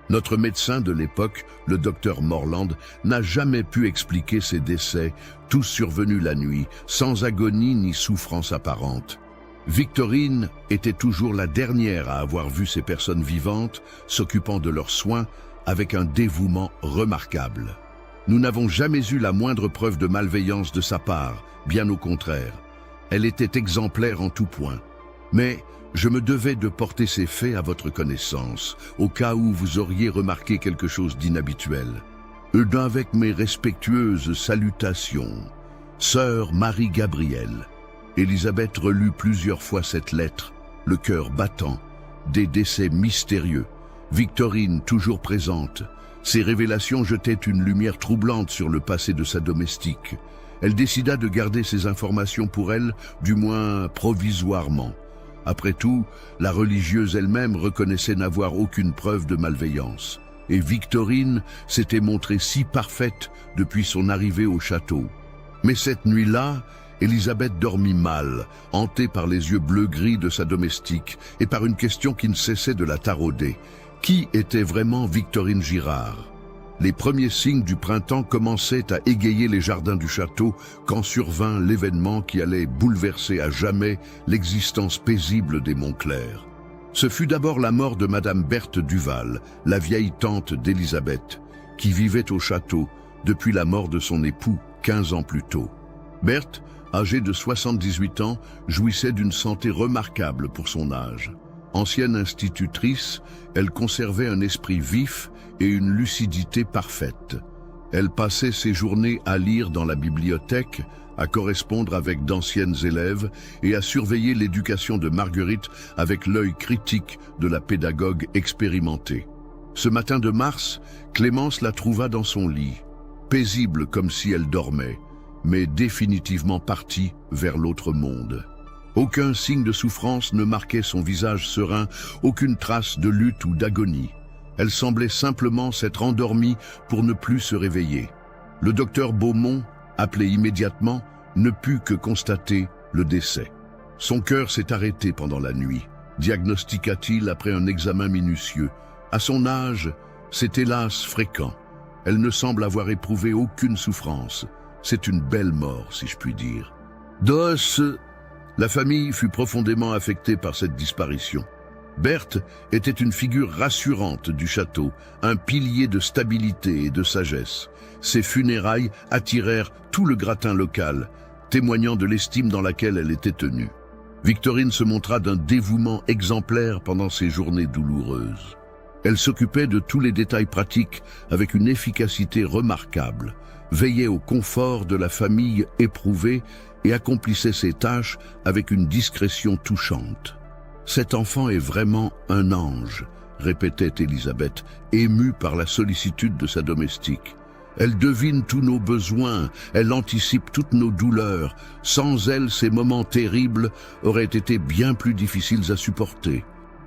Notre médecin de l'époque, le docteur Morland, n'a jamais pu expliquer ces décès, tous survenus la nuit, sans agonie ni souffrance apparente. Victorine était toujours la dernière à avoir vu ces personnes vivantes s'occupant de leurs soins avec un dévouement remarquable. Nous n'avons jamais eu la moindre preuve de malveillance de sa part, bien au contraire. Elle était exemplaire en tout point. Mais je me devais de porter ces faits à votre connaissance, au cas où vous auriez remarqué quelque chose d'inhabituel. Avec mes respectueuses salutations, Sœur Marie-Gabrielle. Élisabeth relut plusieurs fois cette lettre, le cœur battant, des décès mystérieux, Victorine toujours présente. Ces révélations jetaient une lumière troublante sur le passé de sa domestique. Elle décida de garder ces informations pour elle, du moins provisoirement. Après tout, la religieuse elle-même reconnaissait n'avoir aucune preuve de malveillance. Et Victorine s'était montrée si parfaite depuis son arrivée au château. Mais cette nuit-là, Élisabeth dormit mal, hantée par les yeux bleu-gris de sa domestique et par une question qui ne cessait de la tarauder. Qui était vraiment Victorine Girard? Les premiers signes du printemps commençaient à égayer les jardins du château quand survint l'événement qui allait bouleverser à jamais l'existence paisible des Montclair. Ce fut d'abord la mort de Madame Berthe Duval, la vieille tante d'Élisabeth, qui vivait au château depuis la mort de son époux 15 ans plus tôt. Berthe, âgée de 78 ans, jouissait d'une santé remarquable pour son âge. Ancienne institutrice, elle conservait un esprit vif et une lucidité parfaite. Elle passait ses journées à lire dans la bibliothèque, à correspondre avec d'anciennes élèves et à surveiller l'éducation de Marguerite avec l'œil critique de la pédagogue expérimentée. Ce matin de mars, Clémence la trouva dans son lit, paisible comme si elle dormait, mais définitivement partie vers l'autre monde. Aucun signe de souffrance ne marquait son visage serein, aucune trace de lutte ou d'agonie. Elle semblait simplement s'être endormie pour ne plus se réveiller. Le docteur Beaumont, appelé immédiatement, ne put que constater le décès. Son cœur s'est arrêté pendant la nuit, diagnostiqua-t-il après un examen minutieux. À son âge, c'est hélas fréquent. Elle ne semble avoir éprouvé aucune souffrance. C'est une belle mort, si je puis dire. La famille fut profondément affectée par cette disparition. Berthe était une figure rassurante du château, un pilier de stabilité et de sagesse. Ses funérailles attirèrent tout le gratin local, témoignant de l'estime dans laquelle elle était tenue. Victorine se montra d'un dévouement exemplaire pendant ces journées douloureuses. Elle s'occupait de tous les détails pratiques avec une efficacité remarquable, veillait au confort de la famille éprouvée et accomplissait ses tâches avec une discrétion touchante. « Cet enfant est vraiment un ange », répétait Élisabeth, émue par la sollicitude de sa domestique. « Elle devine tous nos besoins, elle anticipe toutes nos douleurs. Sans elle, ces moments terribles auraient été bien plus difficiles à supporter. »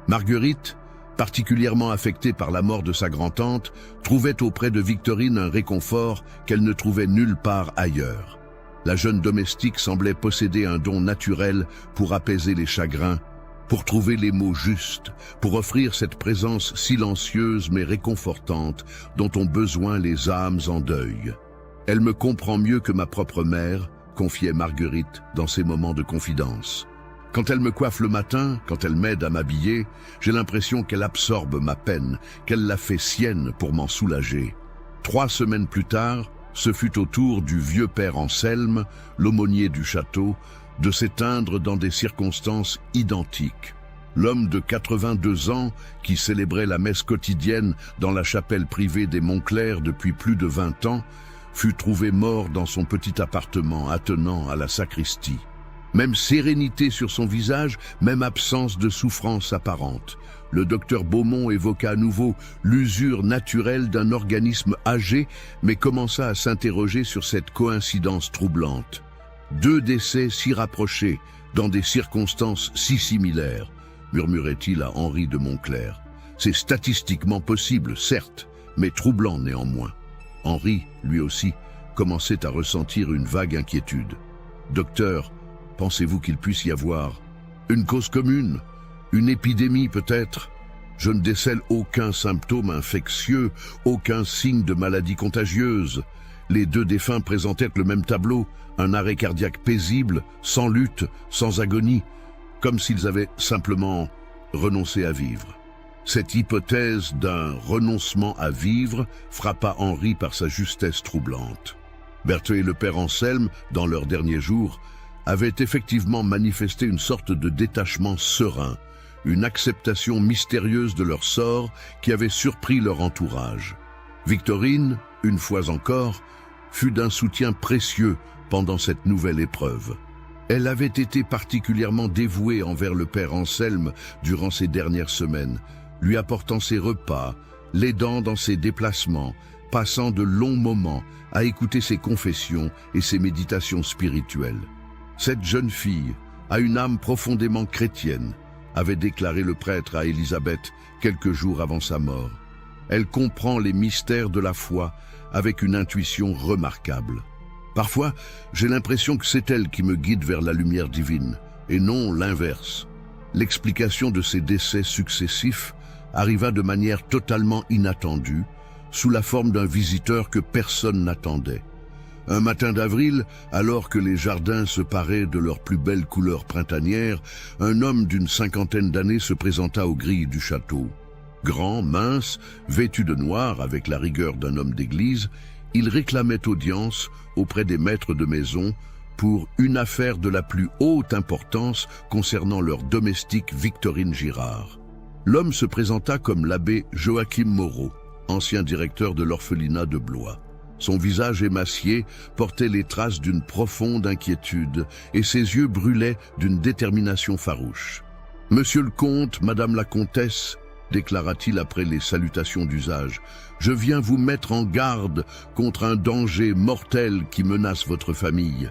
Marguerite, particulièrement affectée par la mort de sa grand-tante, trouvait auprès de Victorine un réconfort qu'elle ne trouvait nulle part ailleurs. La jeune domestique semblait posséder un don naturel pour apaiser les chagrins, pour trouver les mots justes, pour offrir cette présence silencieuse mais réconfortante dont ont besoin les âmes en deuil. « Elle me comprend mieux que ma propre mère », confiait Marguerite dans ses moments de confidence. « Quand elle me coiffe le matin, quand elle m'aide à m'habiller, j'ai l'impression qu'elle absorbe ma peine, qu'elle la fait sienne pour m'en soulager. » 3 semaines plus tard, ce fut au tour du vieux père Anselme, l'aumônier du château, de s'éteindre dans des circonstances identiques. L'homme de 82 ans, qui célébrait la messe quotidienne dans la chapelle privée des Montclair depuis plus de 20 ans, fut trouvé mort dans son petit appartement attenant à la sacristie. Même sérénité sur son visage, même absence de souffrance apparente. Le docteur Beaumont évoqua à nouveau l'usure naturelle d'un organisme âgé, mais commença à s'interroger sur cette coïncidence troublante. 2 décès si rapprochés, dans des circonstances si similaires, murmurait-il à Henri de Montclair. C'est statistiquement possible, certes, mais troublant néanmoins. Henri, lui aussi, commençait à ressentir une vague inquiétude. « Docteur, pensez-vous qu'il puisse y avoir une cause commune? Une épidémie peut-être? Je ne décèle aucun symptôme infectieux, aucun signe de maladie contagieuse. Les 2 défunts présentèrent le même tableau, un arrêt cardiaque paisible, sans lutte, sans agonie, comme s'ils avaient simplement renoncé à vivre. » Cette hypothèse d'un renoncement à vivre frappa Henri par sa justesse troublante. Berthe et le père Anselme, dans leurs derniers jours, avaient effectivement manifesté une sorte de détachement serein, une acceptation mystérieuse de leur sort qui avait surpris leur entourage. Victorine, une fois encore, fut d'un soutien précieux pendant cette nouvelle épreuve. Elle avait été particulièrement dévouée envers le père Anselme durant ces dernières semaines, lui apportant ses repas, l'aidant dans ses déplacements, passant de longs moments à écouter ses confessions et ses méditations spirituelles. Cette jeune fille a une âme profondément chrétienne, avait déclaré le prêtre à Élisabeth quelques jours avant sa mort. Elle comprend les mystères de la foi avec une intuition remarquable. Parfois, j'ai l'impression que c'est elle qui me guide vers la lumière divine, et non l'inverse. L'explication de ces décès successifs arriva de manière totalement inattendue, sous la forme d'un visiteur que personne n'attendait. Un matin d'avril, alors que les jardins se paraient de leurs plus belles couleurs printanières, un homme d'une 50aine d'années se présenta aux grilles du château. Grand, mince, vêtu de noir avec la rigueur d'un homme d'église, il réclamait audience auprès des maîtres de maison, pour une affaire de la plus haute importance concernant leur domestique Victorine Girard. L'homme se présenta comme l'abbé Joachim Moreau, ancien directeur de l'orphelinat de Blois. Son visage émacié portait les traces d'une profonde inquiétude et ses yeux brûlaient d'une détermination farouche. « Monsieur le comte, madame la comtesse », déclara-t-il après les salutations d'usage, « je viens vous mettre en garde contre un danger mortel qui menace votre famille.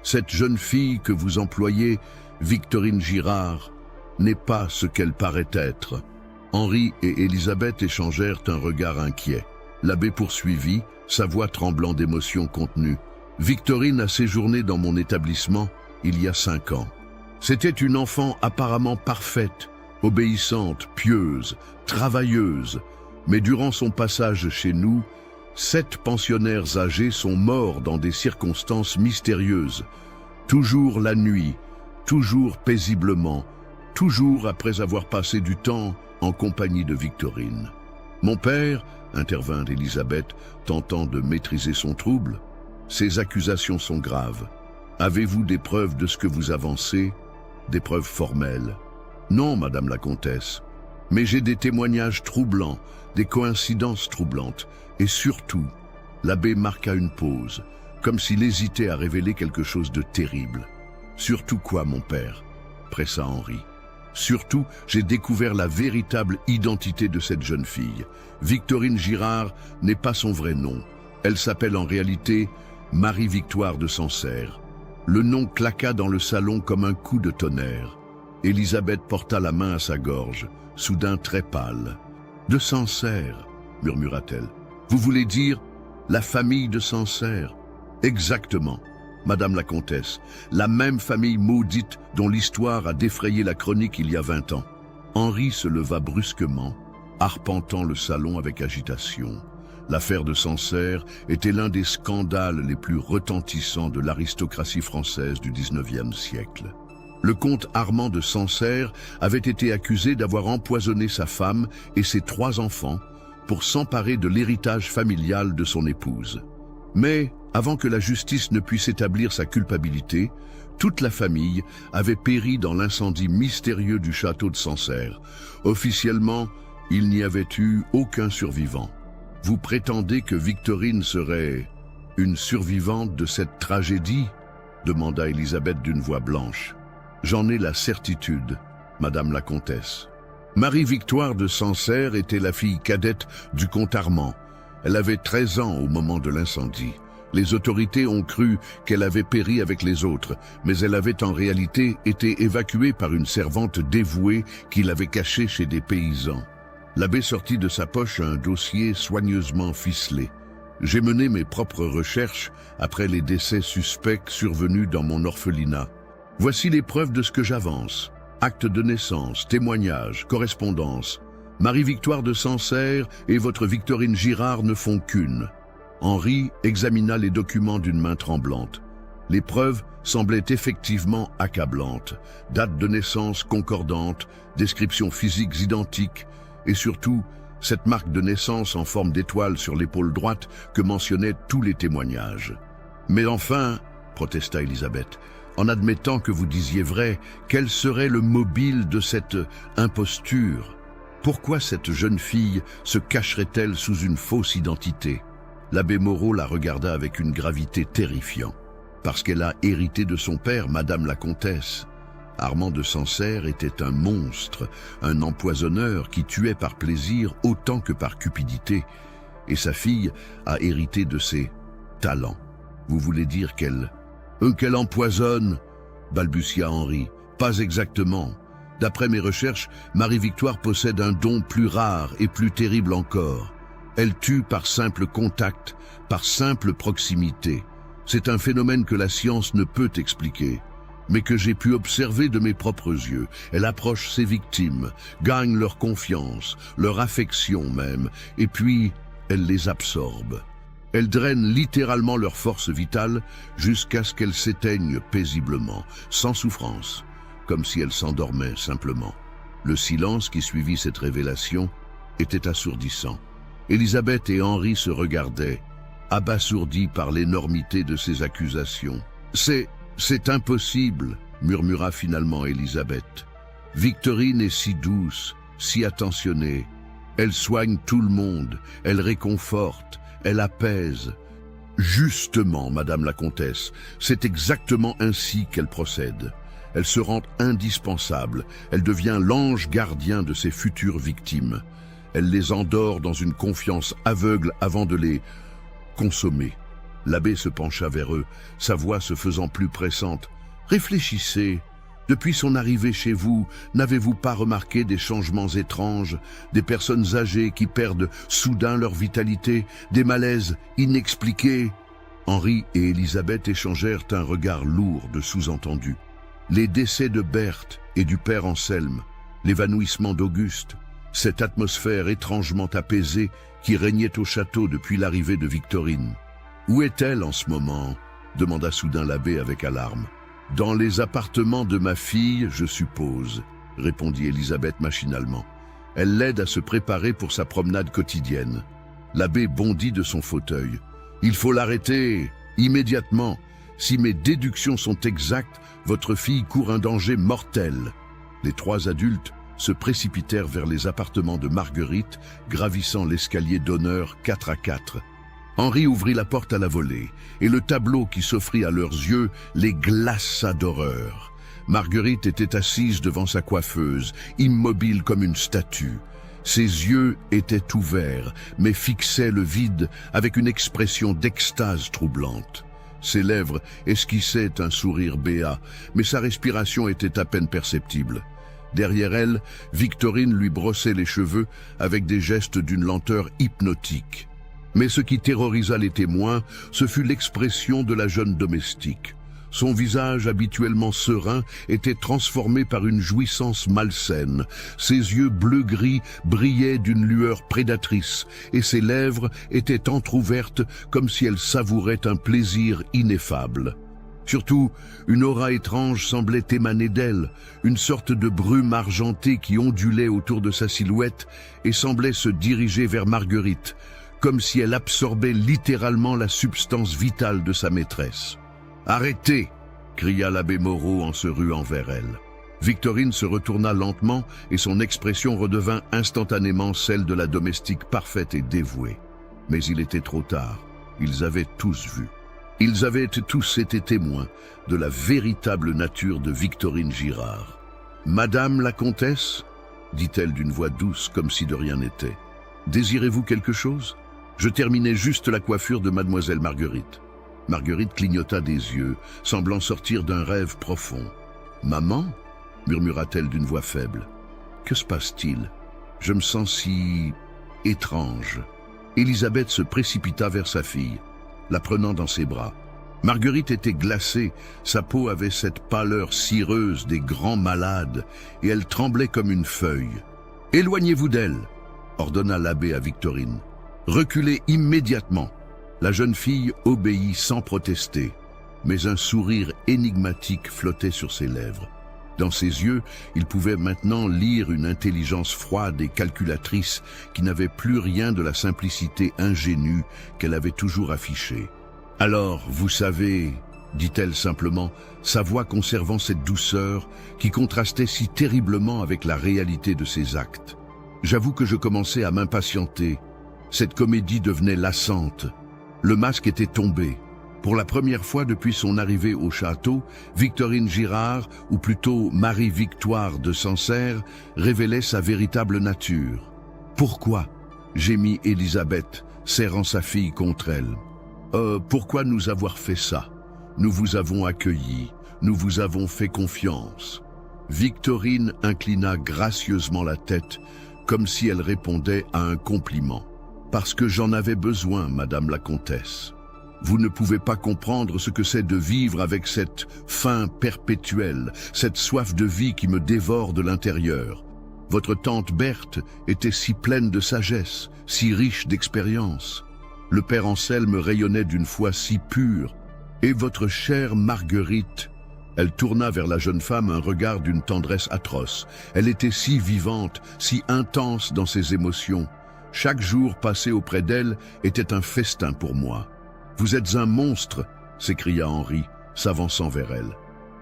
Cette jeune fille que vous employez, Victorine Girard, n'est pas ce qu'elle paraît être. » Henri et Élisabeth échangèrent un regard inquiet. L'abbé poursuivit, sa voix tremblant d'émotion contenue. « Victorine a séjourné dans mon établissement il y a 5 ans. C'était une enfant apparemment parfaite, obéissante, pieuse, travailleuse. Mais durant son passage chez nous, 7 pensionnaires âgés sont morts dans des circonstances mystérieuses. Toujours la nuit, toujours paisiblement, toujours après avoir passé du temps en compagnie de Victorine. Mon père, intervint Élisabeth, tentant de maîtriser son trouble, ces accusations sont graves. Avez-vous des preuves de ce que vous avancez? Des preuves formelles? Non, madame la comtesse, mais j'ai des témoignages troublants, des coïncidences troublantes, et surtout, l'abbé marqua une pause, comme s'il hésitait à révéler quelque chose de terrible. Surtout quoi, mon père? Pressa Henri. Surtout, j'ai découvert la véritable identité de cette jeune fille. Victorine Girard n'est pas son vrai nom. Elle s'appelle en réalité Marie-Victoire de Sancerre. Le nom claqua dans le salon comme un coup de tonnerre. Élisabeth porta la main à sa gorge, soudain très pâle. « De Sancerre » murmura-t-elle. « Vous voulez dire la famille de Sancerre ?»« Exactement, madame la comtesse, la même famille maudite dont l'histoire a défrayé la chronique il y a 20 ans. » Henri se leva brusquement, arpentant le salon avec agitation. L'affaire de Sancerre était l'un des scandales les plus retentissants de l'aristocratie française du XIXe siècle. Le comte Armand de Sancerre avait été accusé d'avoir empoisonné sa femme et ses 3 enfants pour s'emparer de l'héritage familial de son épouse. Mais, avant que la justice ne puisse établir sa culpabilité, toute la famille avait péri dans l'incendie mystérieux du château de Sancerre. Officiellement, il n'y avait eu aucun survivant. Vous prétendez que Victorine serait une survivante de cette tragédie? Demanda Élisabeth d'une voix blanche. J'en ai la certitude, madame la comtesse. Marie-Victoire de Sancerre était la fille cadette du comte Armand. Elle avait 13 ans au moment de l'incendie. Les autorités ont cru qu'elle avait péri avec les autres, mais elle avait en réalité été évacuée par une servante dévouée qui l'avait cachée chez des paysans. L'abbé sortit de sa poche un dossier soigneusement ficelé. J'ai mené mes propres recherches après les décès suspects survenus dans mon orphelinat. Voici les preuves de ce que j'avance. Actes de naissance, témoignages, correspondances. Marie-Victoire de Sancerre et votre Victorine Girard ne font qu'une. Henri examina les documents d'une main tremblante. Les preuves semblaient effectivement accablantes. Date de naissance concordante, descriptions physiques identiques, et surtout, cette marque de naissance en forme d'étoile sur l'épaule droite que mentionnaient tous les témoignages. Mais enfin, protesta Élisabeth, en admettant que vous disiez vrai, quel serait le mobile de cette imposture? Pourquoi cette jeune fille se cacherait-elle sous une fausse identité? L'abbé Moreau la regarda avec une gravité terrifiante. Parce qu'elle a hérité de son père, madame la comtesse. Armand de Sancerre était un monstre, un empoisonneur qui tuait par plaisir autant que par cupidité, et sa fille a hérité de ses talents. Vous voulez dire qu'elle empoisonne, balbutia Henri. Pas exactement. D'après mes recherches, Marie-Victoire possède un don plus rare et plus terrible encore. Elle tue par simple contact, par simple proximité. C'est un phénomène que la science ne peut expliquer, mais que j'ai pu observer de mes propres yeux. Elle approche ses victimes, gagne leur confiance, leur affection même, et puis elle les absorbe. Elle draine littéralement leur force vitale jusqu'à ce qu'elles s'éteignent paisiblement, sans souffrance, comme si elles s'endormaient simplement. Le silence qui suivit cette révélation était assourdissant. Élisabeth et Henri se regardaient, abasourdis par l'énormité de ces accusations. C'est impossible, murmura finalement Élisabeth. Victorine est si douce, si attentionnée. Elle soigne tout le monde, elle réconforte, elle apaise. Justement, Madame la Comtesse, c'est exactement ainsi qu'elle procède. Elle se rend indispensable, elle devient l'ange gardien de ses futures victimes. Elle les endort dans une confiance aveugle avant de les consommer. L'abbé se pencha vers eux, sa voix se faisant plus pressante. « Réfléchissez. Depuis son arrivée chez vous, n'avez-vous pas remarqué des changements étranges, des personnes âgées qui perdent soudain leur vitalité, des malaises inexpliqués ?» Henri et Élisabeth échangèrent un regard lourd de sous-entendu. Les décès de Berthe et du père Anselme, l'évanouissement d'Auguste, cette atmosphère étrangement apaisée qui régnait au château depuis l'arrivée de Victorine. « Où est-elle en ce moment ?» demanda soudain l'abbé avec alarme. « Dans les appartements de ma fille, je suppose, » répondit Élisabeth machinalement. Elle l'aide à se préparer pour sa promenade quotidienne. L'abbé bondit de son fauteuil. « Il faut l'arrêter, immédiatement. Si mes déductions sont exactes, votre fille court un danger mortel. » Les trois adultes se précipitèrent vers les appartements de Marguerite, gravissant l'escalier d'honneur 4 à 4. Henri ouvrit la porte à la volée, et le tableau qui s'offrit à leurs yeux les glaça d'horreur. Marguerite était assise devant sa coiffeuse, immobile comme une statue. Ses yeux étaient ouverts, mais fixaient le vide avec une expression d'extase troublante. Ses lèvres esquissaient un sourire béat, mais sa respiration était à peine perceptible. Derrière elle, Victorine lui brossait les cheveux avec des gestes d'une lenteur hypnotique. Mais ce qui terrorisa les témoins, ce fut l'expression de la jeune domestique. Son visage habituellement serein était transformé par une jouissance malsaine. Ses yeux bleu-gris brillaient d'une lueur prédatrice et ses lèvres étaient entr'ouvertes comme si elle savourait un plaisir ineffable. Surtout, une aura étrange semblait émaner d'elle, une sorte de brume argentée qui ondulait autour de sa silhouette et semblait se diriger vers Marguerite, comme si elle absorbait littéralement la substance vitale de sa maîtresse. « Arrêtez !» cria l'abbé Moreau en se ruant vers elle. Victorine se retourna lentement et son expression redevint instantanément celle de la domestique parfaite et dévouée. Mais il était trop tard, ils avaient tous vu. Ils avaient tous été témoins de la véritable nature de Victorine Girard. « Madame la comtesse ?» dit-elle d'une voix douce comme si de rien n'était. « Désirez-vous quelque chose ? Je terminais juste la coiffure de mademoiselle Marguerite. » Marguerite clignota des yeux, semblant sortir d'un rêve profond. « Maman ?» murmura-t-elle d'une voix faible. « Que se passe-t-il ? Je me sens si... étrange. » Élisabeth se précipita vers sa fille, la prenant dans ses bras. Marguerite était glacée, sa peau avait cette pâleur cireuse des grands malades, et elle tremblait comme une feuille. « Éloignez-vous d'elle !» ordonna l'abbé à Victorine. « Reculez immédiatement !» La jeune fille obéit sans protester, mais un sourire énigmatique flottait sur ses lèvres. Dans ses yeux, il pouvait maintenant lire une intelligence froide et calculatrice qui n'avait plus rien de la simplicité ingénue qu'elle avait toujours affichée. « Alors, vous savez, » dit-elle simplement, sa voix conservant cette douceur qui contrastait si terriblement avec la réalité de ses actes. « J'avoue que je commençais à m'impatienter. Cette comédie devenait lassante. Le masque était tombé. Pour la première fois depuis son arrivée au château, Victorine Girard, ou plutôt Marie-Victoire de Sancerre, révélait sa véritable nature. « Pourquoi ?» gémit Élisabeth, serrant sa fille contre elle. « Pourquoi nous avoir fait ça? Nous vous avons accueilli, nous vous avons fait confiance. » Victorine inclina gracieusement la tête, comme si elle répondait à un compliment. « Parce que j'en avais besoin, Madame la Comtesse. Vous ne pouvez pas comprendre ce que c'est de vivre avec cette faim perpétuelle, cette soif de vie qui me dévore de l'intérieur. Votre tante Berthe était si pleine de sagesse, si riche d'expérience. Le père Anselme rayonnait d'une foi si pure. Et votre chère Marguerite... » Elle tourna vers la jeune femme un regard d'une tendresse atroce. Elle était si vivante, si intense dans ses émotions. Chaque jour passé auprès d'elle était un festin pour moi. « Vous êtes un monstre !» s'écria Henri, s'avançant vers elle.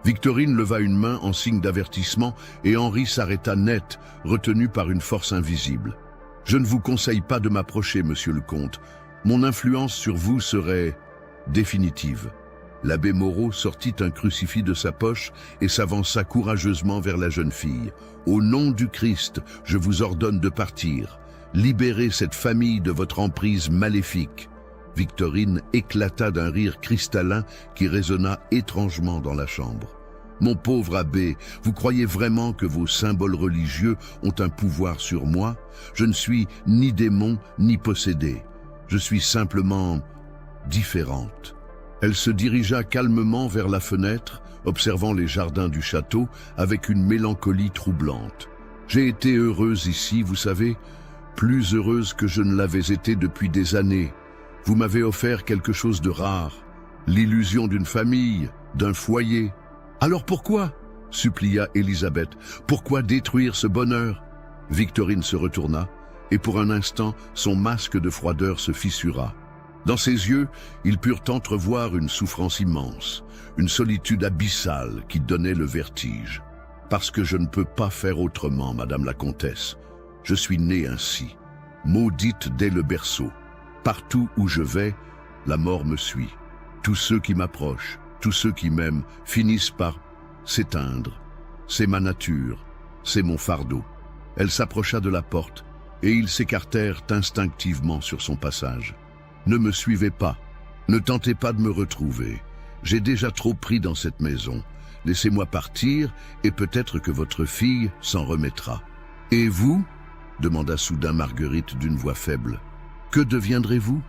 Victorine leva une main en signe d'avertissement et Henri s'arrêta net, retenu par une force invisible. « Je ne vous conseille pas de m'approcher, monsieur le comte. Mon influence sur vous serait définitive. » L'abbé Moreau sortit un crucifix de sa poche et s'avança courageusement vers la jeune fille. « Au nom du Christ, je vous ordonne de partir. Libérez cette famille de votre emprise maléfique. » Victorine éclata d'un rire cristallin qui résonna étrangement dans la chambre. « Mon pauvre abbé, vous croyez vraiment que vos symboles religieux ont un pouvoir sur moi? Je ne suis ni démon ni possédé. Je suis simplement différente. » Elle se dirigea calmement vers la fenêtre, observant les jardins du château avec une mélancolie troublante. « J'ai été heureuse ici, vous savez, plus heureuse que je ne l'avais été depuis des années. Vous m'avez offert quelque chose de rare, l'illusion d'une famille, d'un foyer. Alors pourquoi ?» supplia Élisabeth. « Pourquoi détruire ce bonheur ?» Victorine se retourna, et pour un instant, son masque de froideur se fissura. Dans ses yeux, ils purent entrevoir une souffrance immense, une solitude abyssale qui donnait le vertige. « Parce que je ne peux pas faire autrement, Madame la Comtesse. Je suis née ainsi, maudite dès le berceau. Partout où je vais, la mort me suit. Tous ceux qui m'approchent, tous ceux qui m'aiment, finissent par s'éteindre. C'est ma nature, c'est mon fardeau. » Elle s'approcha de la porte, et ils s'écartèrent instinctivement sur son passage. « Ne me suivez pas, ne tentez pas de me retrouver. J'ai déjà trop pris dans cette maison. Laissez-moi partir, et peut-être que votre fille s'en remettra. »« Et vous ?» demanda soudain Marguerite d'une voix faible. « Que deviendrez-vous »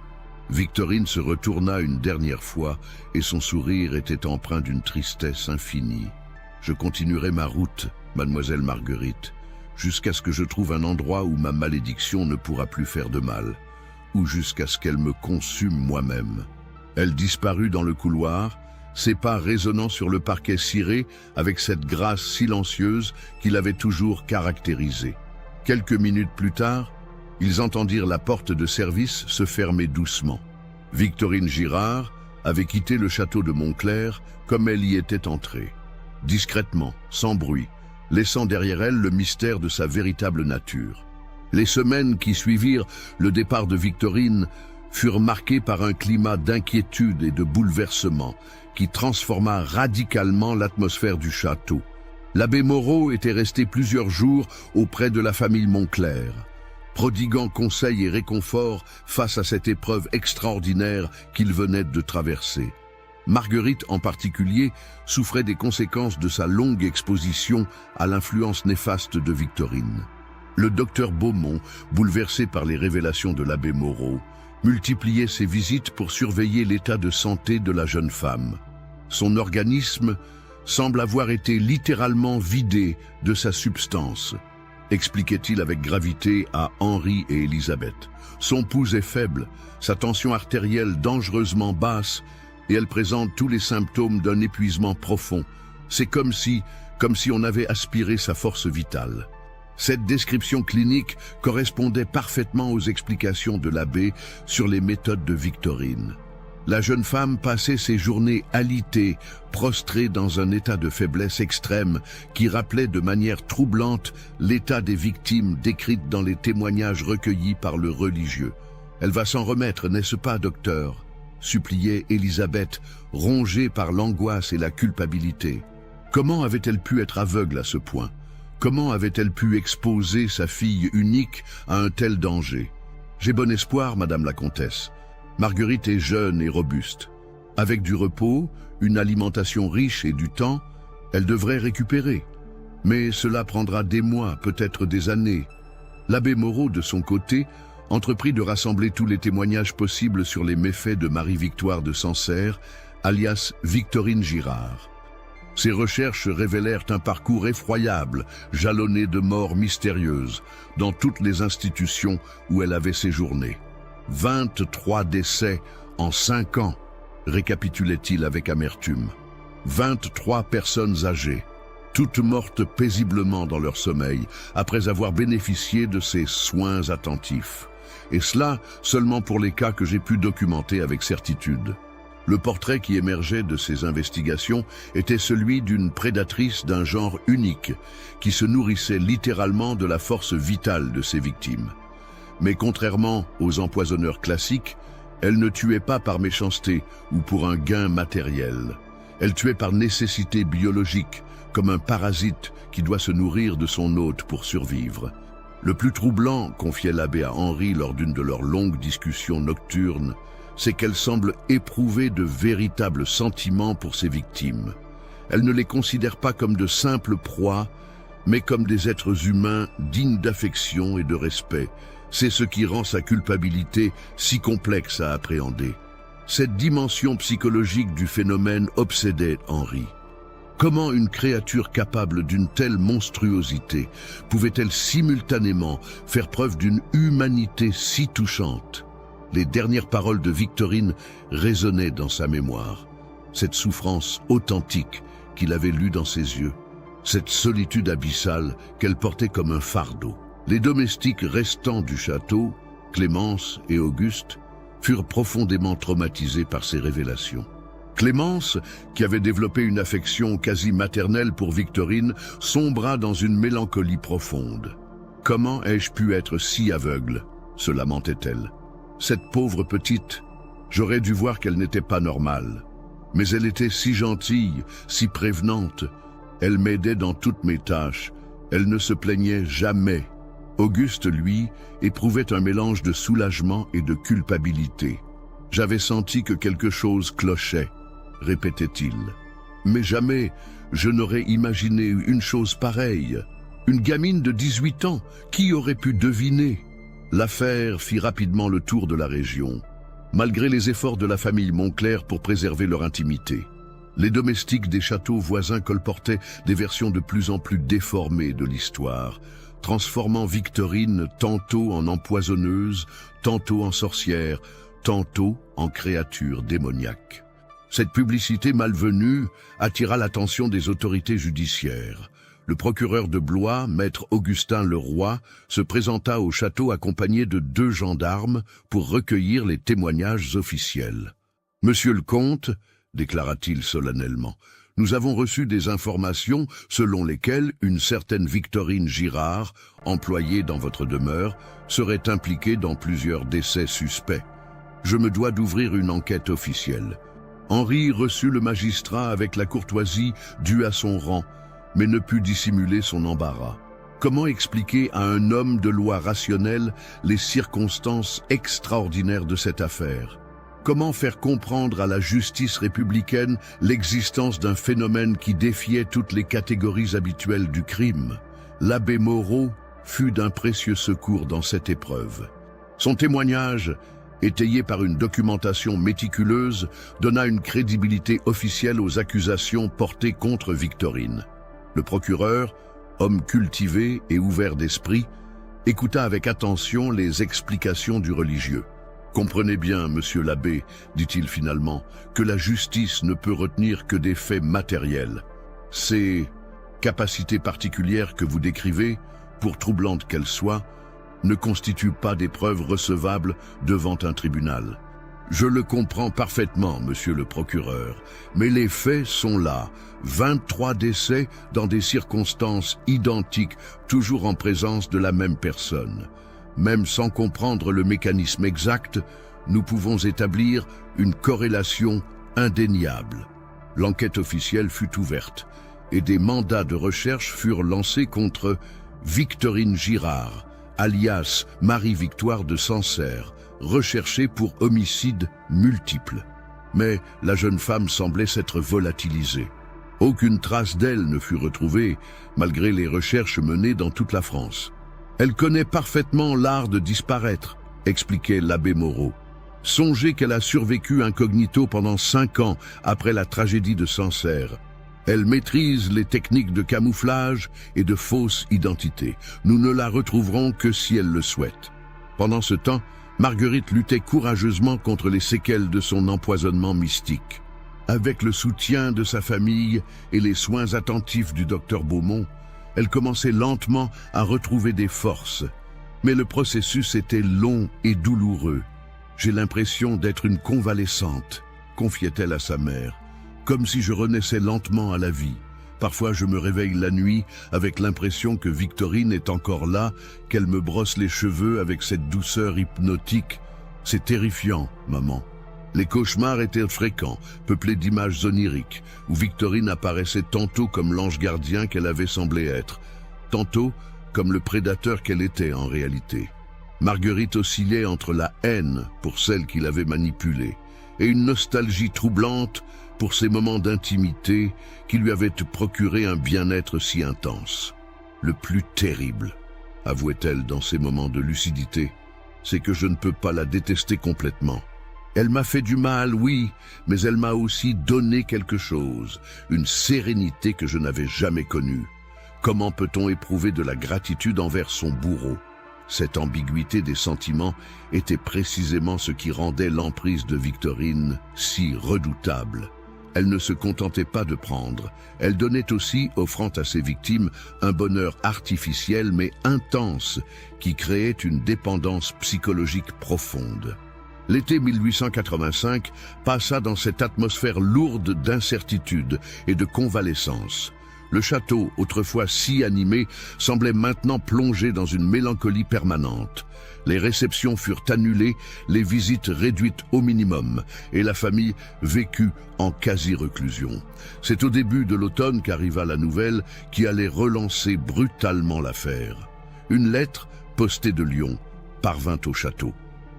Victorine se retourna une dernière fois, et son sourire était empreint d'une tristesse infinie. « Je continuerai ma route, mademoiselle Marguerite, jusqu'à ce que je trouve un endroit où ma malédiction ne pourra plus faire de mal, ou jusqu'à ce qu'elle me consume moi-même. » Elle disparut dans le couloir, ses pas résonnant sur le parquet ciré avec cette grâce silencieuse qui l'avait toujours caractérisée. Quelques minutes plus tard, ils entendirent la porte de service se fermer doucement. Victorine Girard avait quitté le château de Montclair comme elle y était entrée, discrètement, sans bruit, laissant derrière elle le mystère de sa véritable nature. Les semaines qui suivirent le départ de Victorine furent marquées par un climat d'inquiétude et de bouleversement qui transforma radicalement l'atmosphère du château. L'abbé Moreau était resté plusieurs jours auprès de la famille Montclair, prodiguant conseils et réconfort face à cette épreuve extraordinaire qu'il venait de traverser. Marguerite, en particulier, souffrait des conséquences de sa longue exposition à l'influence néfaste de Victorine. Le docteur Beaumont, bouleversé par les révélations de l'abbé Moreau, multipliait ses visites pour surveiller l'état de santé de la jeune femme. Son organisme semble avoir été littéralement vidé de sa substance, expliquait-il avec gravité à Henri et Élisabeth. Son pouls est faible, sa tension artérielle dangereusement basse, et elle présente tous les symptômes d'un épuisement profond. C'est comme si on avait aspiré sa force vitale. Cette description clinique correspondait parfaitement aux explications de l'abbé sur les méthodes de Victorine. La jeune femme passait ses journées alitée, prostrée dans un état de faiblesse extrême qui rappelait de manière troublante l'état des victimes décrites dans les témoignages recueillis par le religieux. « Elle va s'en remettre, n'est-ce pas, docteur ?» suppliait Élisabeth, rongée par l'angoisse et la culpabilité. Comment avait-elle pu être aveugle à ce point? Comment avait-elle pu exposer sa fille unique à un tel danger? « J'ai bon espoir, Madame la Comtesse. Marguerite est jeune et robuste. Avec du repos, une alimentation riche et du temps, elle devrait récupérer. Mais cela prendra des mois, peut-être des années. » L'abbé Moreau, de son côté, entreprit de rassembler tous les témoignages possibles sur les méfaits de Marie-Victoire de Sancerre, alias Victorine Girard. Ces recherches révélèrent un parcours effroyable, jalonné de morts mystérieuses, dans toutes les institutions où elle avait séjourné. 23 décès en 5 ans, récapitulait-il avec amertume. 23 personnes âgées, toutes mortes paisiblement dans leur sommeil, après avoir bénéficié de ses soins attentifs. Et cela seulement pour les cas que j'ai pu documenter avec certitude. Le portrait qui émergeait de ces investigations était celui d'une prédatrice d'un genre unique, qui se nourrissait littéralement de la force vitale de ses victimes. Mais contrairement aux empoisonneurs classiques, elle ne tuait pas par méchanceté ou pour un gain matériel. Elle tuait par nécessité biologique, comme un parasite qui doit se nourrir de son hôte pour survivre. Le plus troublant, confiait l'abbé à Henri lors d'une de leurs longues discussions nocturnes, c'est qu'elle semble éprouver de véritables sentiments pour ses victimes. Elle ne les considère pas comme de simples proies, mais comme des êtres humains dignes d'affection et de respect. C'est ce qui rend sa culpabilité si complexe à appréhender. Cette dimension psychologique du phénomène obsédait Henri. Comment une créature capable d'une telle monstruosité pouvait-elle simultanément faire preuve d'une humanité si touchante? Les dernières paroles de Victorine résonnaient dans sa mémoire. Cette souffrance authentique qu'il avait lue dans ses yeux, cette solitude abyssale qu'elle portait comme un fardeau. Les domestiques restants du château, Clémence et Auguste, furent profondément traumatisés par ces révélations. Clémence, qui avait développé une affection quasi maternelle pour Victorine, sombra dans une mélancolie profonde. « Comment ai-je pu être si aveugle ?» se lamentait-elle. « Cette pauvre petite, j'aurais dû voir qu'elle n'était pas normale. Mais elle était si gentille, si prévenante. Elle m'aidait dans toutes mes tâches. Elle ne se plaignait jamais. » Auguste, lui, éprouvait un mélange de soulagement et de culpabilité. « J'avais senti que quelque chose clochait, » répétait-il. « Mais jamais je n'aurais imaginé une chose pareille. Une gamine de 18 ans, qui aurait pu deviner ?» L'affaire fit rapidement le tour de la région, malgré les efforts de la famille Montclair pour préserver leur intimité. Les domestiques des châteaux voisins colportaient des versions de plus en plus déformées de l'histoire, transformant Victorine tantôt en empoisonneuse, tantôt en sorcière, tantôt en créature démoniaque. Cette publicité malvenue attira l'attention des autorités judiciaires. Le procureur de Blois, maître Augustin Leroy, se présenta au château accompagné de 2 gendarmes pour recueillir les témoignages officiels. « Monsieur le comte, déclara-t-il solennellement, nous avons reçu des informations selon lesquelles une certaine Victorine Girard, employée dans votre demeure, serait impliquée dans plusieurs décès suspects. Je me dois d'ouvrir une enquête officielle. » Henri reçut le magistrat avec la courtoisie due à son rang, mais ne put dissimuler son embarras. Comment expliquer à un homme de loi rationnelle les circonstances extraordinaires de cette affaire? Comment faire comprendre à la justice républicaine l'existence d'un phénomène qui défiait toutes les catégories habituelles du crime? L'abbé Moreau fut d'un précieux secours dans cette épreuve. Son témoignage, étayé par une documentation méticuleuse, donna une crédibilité officielle aux accusations portées contre Victorine. Le procureur, homme cultivé et ouvert d'esprit, écouta avec attention les explications du religieux. « Comprenez bien, monsieur l'abbé, dit-il finalement, que la justice ne peut retenir que des faits matériels. Ces capacités particulières que vous décrivez, pour troublantes qu'elles soient, ne constituent pas des preuves recevables devant un tribunal. Je le comprends parfaitement, monsieur le procureur, mais les faits sont là. 23 décès dans des circonstances identiques, toujours en présence de la même personne. Même sans comprendre le mécanisme exact, nous pouvons établir une corrélation indéniable. L'enquête officielle fut ouverte et des mandats de recherche furent lancés contre Victorine Girard, alias Marie-Victoire de Sancerre, recherchée pour homicide multiple. Mais la jeune femme semblait s'être volatilisée. Aucune trace d'elle ne fut retrouvée, malgré les recherches menées dans toute la France. Elle connaît parfaitement l'art de disparaître, expliquait l'abbé Moreau. Songez qu'elle a survécu incognito pendant 5 ans après la tragédie de Sancerre. Elle maîtrise les techniques de camouflage et de fausse identité. Nous ne la retrouverons que si elle le souhaite. Pendant ce temps, Marguerite luttait courageusement contre les séquelles de son empoisonnement mystique. Avec le soutien de sa famille et les soins attentifs du docteur Beaumont, elle commençait lentement à retrouver des forces. Mais le processus était long et douloureux. J'ai l'impression d'être une convalescente, confiait-elle à sa mère, comme si je renaissais lentement à la vie. Parfois je me réveille la nuit avec l'impression que Victorine est encore là, qu'elle me brosse les cheveux avec cette douceur hypnotique. C'est terrifiant, maman. Les cauchemars étaient fréquents, peuplés d'images oniriques, où Victorine apparaissait tantôt comme l'ange gardien qu'elle avait semblé être, tantôt comme le prédateur qu'elle était en réalité. Marguerite oscillait entre la haine pour celle qui l'avait manipulée et une nostalgie troublante pour ces moments d'intimité qui lui avaient procuré un bien-être si intense. Le plus terrible, avouait-elle dans ces moments de lucidité, c'est que je ne peux pas la détester complètement. Elle m'a fait du mal, oui, mais elle m'a aussi donné quelque chose, une sérénité que je n'avais jamais connue. Comment peut-on éprouver de la gratitude envers son bourreau? Cette ambiguïté des sentiments était précisément ce qui rendait l'emprise de Victorine si redoutable. Elle ne se contentait pas de prendre, elle donnait aussi, offrant à ses victimes un bonheur artificiel mais intense qui créait une dépendance psychologique profonde. L'été 1885 passa dans cette atmosphère lourde d'incertitude et de convalescence. Le château, autrefois si animé, semblait maintenant plongé dans une mélancolie permanente. Les réceptions furent annulées, les visites réduites au minimum, et la famille vécut en quasi-reclusion. C'est au début de l'automne qu'arriva la nouvelle qui allait relancer brutalement l'affaire. Une lettre, postée de Lyon, parvint au château.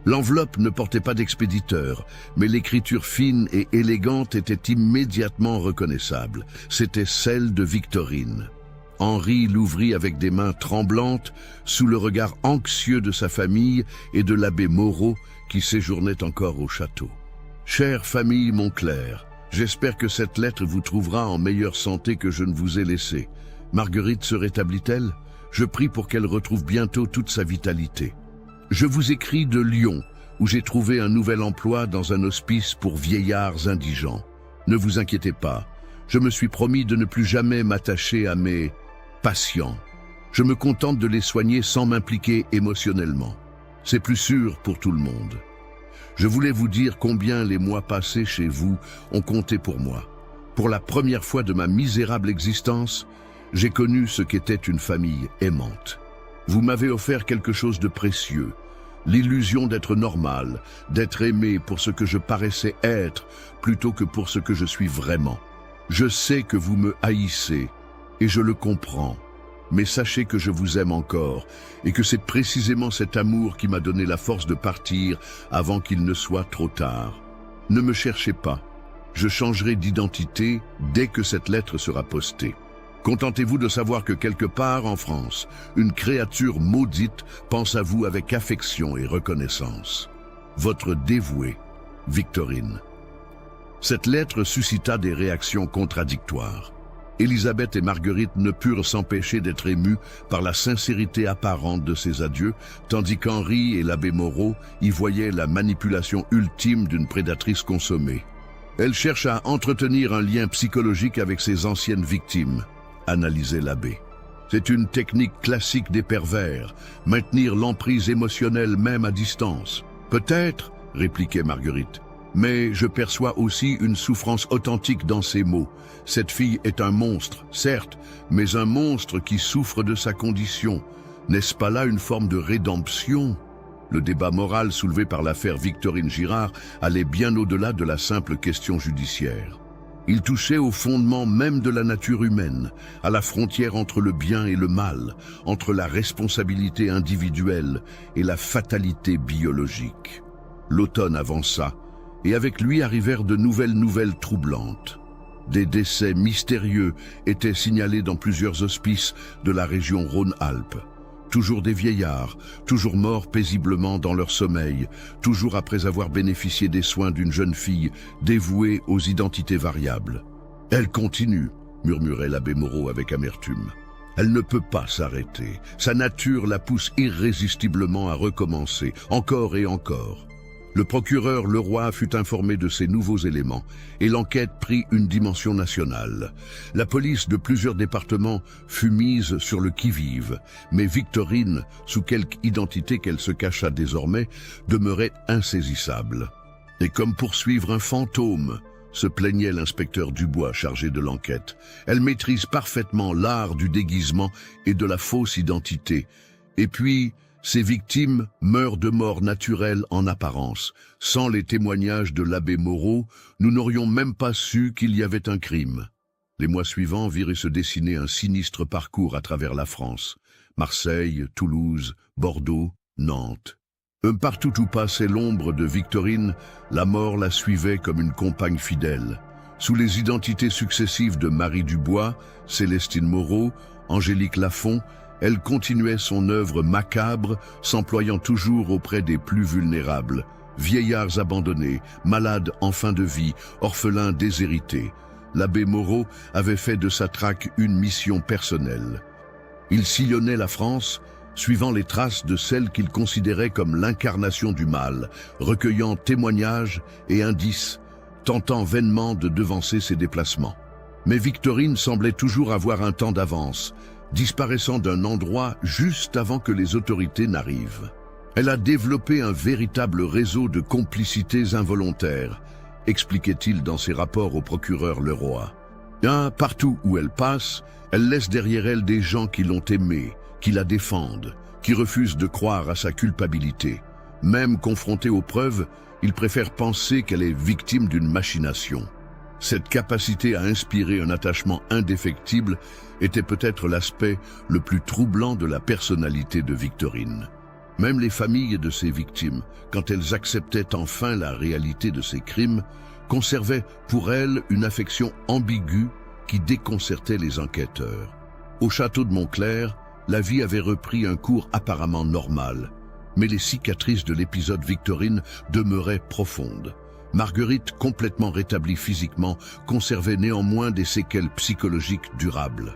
L'enveloppe ne portait pas d'expéditeur, mais l'écriture fine et élégante était immédiatement reconnaissable. C'était celle de Victorine. Henri l'ouvrit avec des mains tremblantes, sous le regard anxieux de sa famille et de l'abbé Moreau, qui séjournait encore au château. « Chère famille Montclair, j'espère que cette lettre vous trouvera en meilleure santé que je ne vous ai laissée. Marguerite se rétablit-elle? Je prie pour qu'elle retrouve bientôt toute sa vitalité. Je vous écris de Lyon, où j'ai trouvé un nouvel emploi dans un hospice pour vieillards indigents. Ne vous inquiétez pas, je me suis promis de ne plus jamais m'attacher à mes patients. Je me contente de les soigner sans m'impliquer émotionnellement. C'est plus sûr pour tout le monde. Je voulais vous dire combien les mois passés chez vous ont compté pour moi. Pour la première fois de ma misérable existence, j'ai connu ce qu'était une famille aimante. Vous m'avez offert quelque chose de précieux, l'illusion d'être normal, d'être aimé pour ce que je paraissais être, plutôt que pour ce que je suis vraiment. Je sais que vous me haïssez, et je le comprends, mais sachez que je vous aime encore, et que c'est précisément cet amour qui m'a donné la force de partir avant qu'il ne soit trop tard. Ne me cherchez pas, je changerai d'identité dès que cette lettre sera postée. Contentez-vous de savoir que quelque part en France, une créature maudite pense à vous avec affection et reconnaissance. Votre dévouée, Victorine. Cette lettre suscita des réactions contradictoires. Élisabeth et Marguerite ne purent s'empêcher d'être émues par la sincérité apparente de ces adieux, tandis qu'Henri et l'abbé Moreau y voyaient la manipulation ultime d'une prédatrice consommée. Elle cherche à entretenir un lien psychologique avec ses anciennes victimes, analysait l'abbé. C'est une technique classique des pervers, maintenir l'emprise émotionnelle même à distance. Peut-être, répliquait Marguerite, mais je perçois aussi une souffrance authentique dans ces mots. Cette fille est un monstre, certes, mais un monstre qui souffre de sa condition. N'est-ce pas là une forme de rédemption? Le débat moral soulevé par l'affaire Victorine Girard allait bien au-delà de la simple question judiciaire. Il touchait au fondement même de la nature humaine, à la frontière entre le bien et le mal, entre la responsabilité individuelle et la fatalité biologique. L'automne avança, et avec lui arrivèrent de nouvelles troublantes. Des décès mystérieux étaient signalés dans plusieurs hospices de la région Rhône-Alpes. Toujours des vieillards, toujours morts paisiblement dans leur sommeil, toujours après avoir bénéficié des soins d'une jeune fille dévouée aux identités variables. « Elle continue », murmurait l'abbé Moreau avec amertume. « Elle ne peut pas s'arrêter. Sa nature la pousse irrésistiblement à recommencer, encore et encore. » Le procureur Leroy fut informé de ces nouveaux éléments et l'enquête prit une dimension nationale. La police de plusieurs départements fut mise sur le qui-vive, mais Victorine, sous quelque identité qu'elle se cachât désormais, demeurait insaisissable. Et comme pour suivre un fantôme, se plaignait l'inspecteur Dubois chargé de l'enquête. Elle maîtrise parfaitement l'art du déguisement et de la fausse identité. Et puis, ces victimes meurent de mort naturelle en apparence. Sans les témoignages de l'abbé Moreau, nous n'aurions même pas su qu'il y avait un crime. Les mois suivants virent se dessiner un sinistre parcours à travers la France. Marseille, Toulouse, Bordeaux, Nantes. Partout où passait l'ombre de Victorine, la mort la suivait comme une compagne fidèle. Sous les identités successives de Marie Dubois, Célestine Moreau, Angélique Lafont, elle continuait son œuvre macabre, s'employant toujours auprès des plus vulnérables, vieillards abandonnés, malades en fin de vie, orphelins déshérités. L'abbé Moreau avait fait de sa traque une mission personnelle. Il sillonnait la France, suivant les traces de celle qu'il considérait comme l'incarnation du mal, recueillant témoignages et indices, tentant vainement de devancer ses déplacements. Mais Victorine semblait toujours avoir un temps d'avance, disparaissant d'un endroit juste avant que les autorités n'arrivent. Elle a développé un véritable réseau de complicités involontaires, expliquait-il dans ses rapports au procureur Leroy. Partout où elle passe, elle laisse derrière elle des gens qui l'ont aimée, qui la défendent, qui refusent de croire à sa culpabilité. Même confrontée aux preuves, il préfère penser qu'elle est victime d'une machination. Cette capacité à inspirer un attachement indéfectible était peut-être l'aspect le plus troublant de la personnalité de Victorine. Même les familles de ses victimes, quand elles acceptaient enfin la réalité de ses crimes, conservaient pour elle une affection ambiguë qui déconcertait les enquêteurs. Au château de Montclair, la vie avait repris un cours apparemment normal, mais les cicatrices de l'épisode Victorine demeuraient profondes. Marguerite, complètement rétablie physiquement, conservait néanmoins des séquelles psychologiques durables.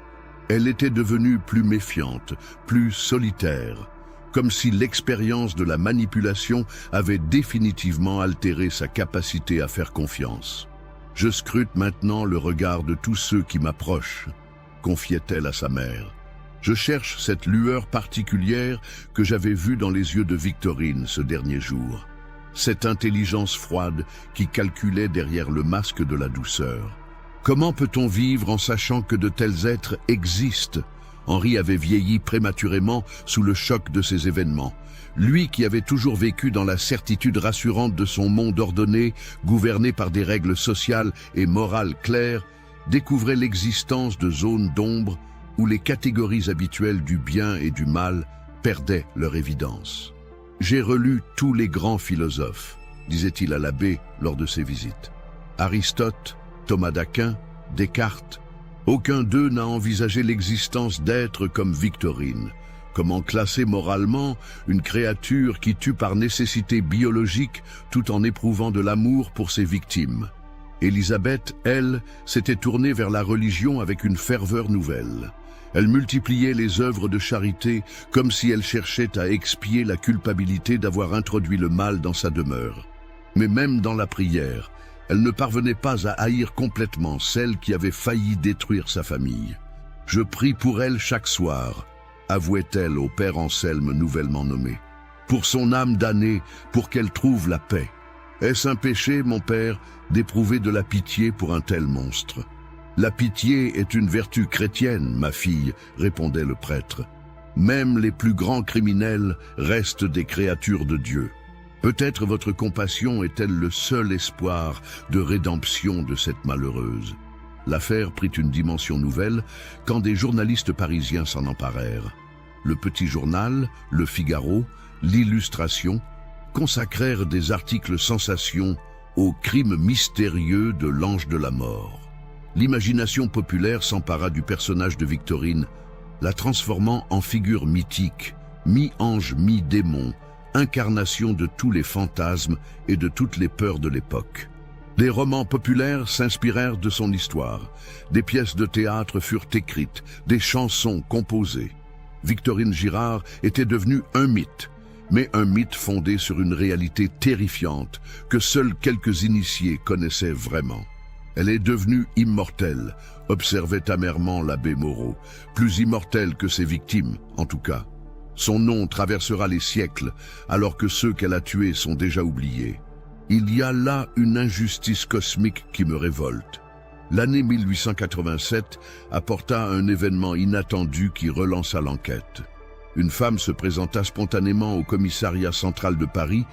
Elle était devenue plus méfiante, plus solitaire, comme si l'expérience de la manipulation avait définitivement altéré sa capacité à faire confiance. « Je scrute maintenant le regard de tous ceux qui m'approchent », confiait-elle à sa mère. Je cherche cette lueur particulière que j'avais vue dans les yeux de Victorine ce dernier jour. Cette intelligence froide qui calculait derrière le masque de la douceur. Comment peut-on vivre en sachant que de tels êtres existent? Henri avait vieilli prématurément sous le choc de ces événements. Lui qui avait toujours vécu dans la certitude rassurante de son monde ordonné, gouverné par des règles sociales et morales claires, découvrait l'existence de zones d'ombre où les catégories habituelles du bien et du mal perdaient leur évidence. « J'ai relu tous les grands philosophes », disait-il à l'abbé lors de ses visites. Aristote, Thomas d'Aquin, Descartes, aucun d'eux n'a envisagé l'existence d'êtres comme Victorine. Comment classer moralement une créature qui tue par nécessité biologique tout en éprouvant de l'amour pour ses victimes? Élisabeth, elle, s'était tournée vers la religion avec une ferveur nouvelle. Elle multipliait les œuvres de charité comme si elle cherchait à expier la culpabilité d'avoir introduit le mal dans sa demeure. Mais même dans la prière, elle ne parvenait pas à haïr complètement celle qui avait failli détruire sa famille. « Je prie pour elle chaque soir », avouait-elle au père Anselme nouvellement nommé. « Pour son âme damnée, pour qu'elle trouve la paix. Est-ce un péché, mon père, d'éprouver de la pitié pour un tel monstre ? » « La pitié est une vertu chrétienne, ma fille, » répondait le prêtre. « Même les plus grands criminels restent des créatures de Dieu. Peut-être votre compassion est-elle le seul espoir de rédemption de cette malheureuse. » L'affaire prit une dimension nouvelle quand des journalistes parisiens s'en emparèrent. Le Petit Journal, Le Figaro, l'Illustration consacrèrent des articles sensations au crime mystérieux de l'ange de la mort. L'imagination populaire s'empara du personnage de Victorine, la transformant en figure mythique, mi-ange, mi-démon, incarnation de tous les fantasmes et de toutes les peurs de l'époque. Des romans populaires s'inspirèrent de son histoire, des pièces de théâtre furent écrites, des chansons composées. Victorine Girard était devenue un mythe, mais un mythe fondé sur une réalité terrifiante que seuls quelques initiés connaissaient vraiment. Elle est devenue immortelle, observait amèrement l'abbé Moreau, plus immortelle que ses victimes, en tout cas. Son nom traversera les siècles, alors que ceux qu'elle a tués sont déjà oubliés. Il y a là une injustice cosmique qui me révolte. L'année 1887 apporta un événement inattendu qui relança l'enquête. Une femme se présenta spontanément au commissariat central de Paris,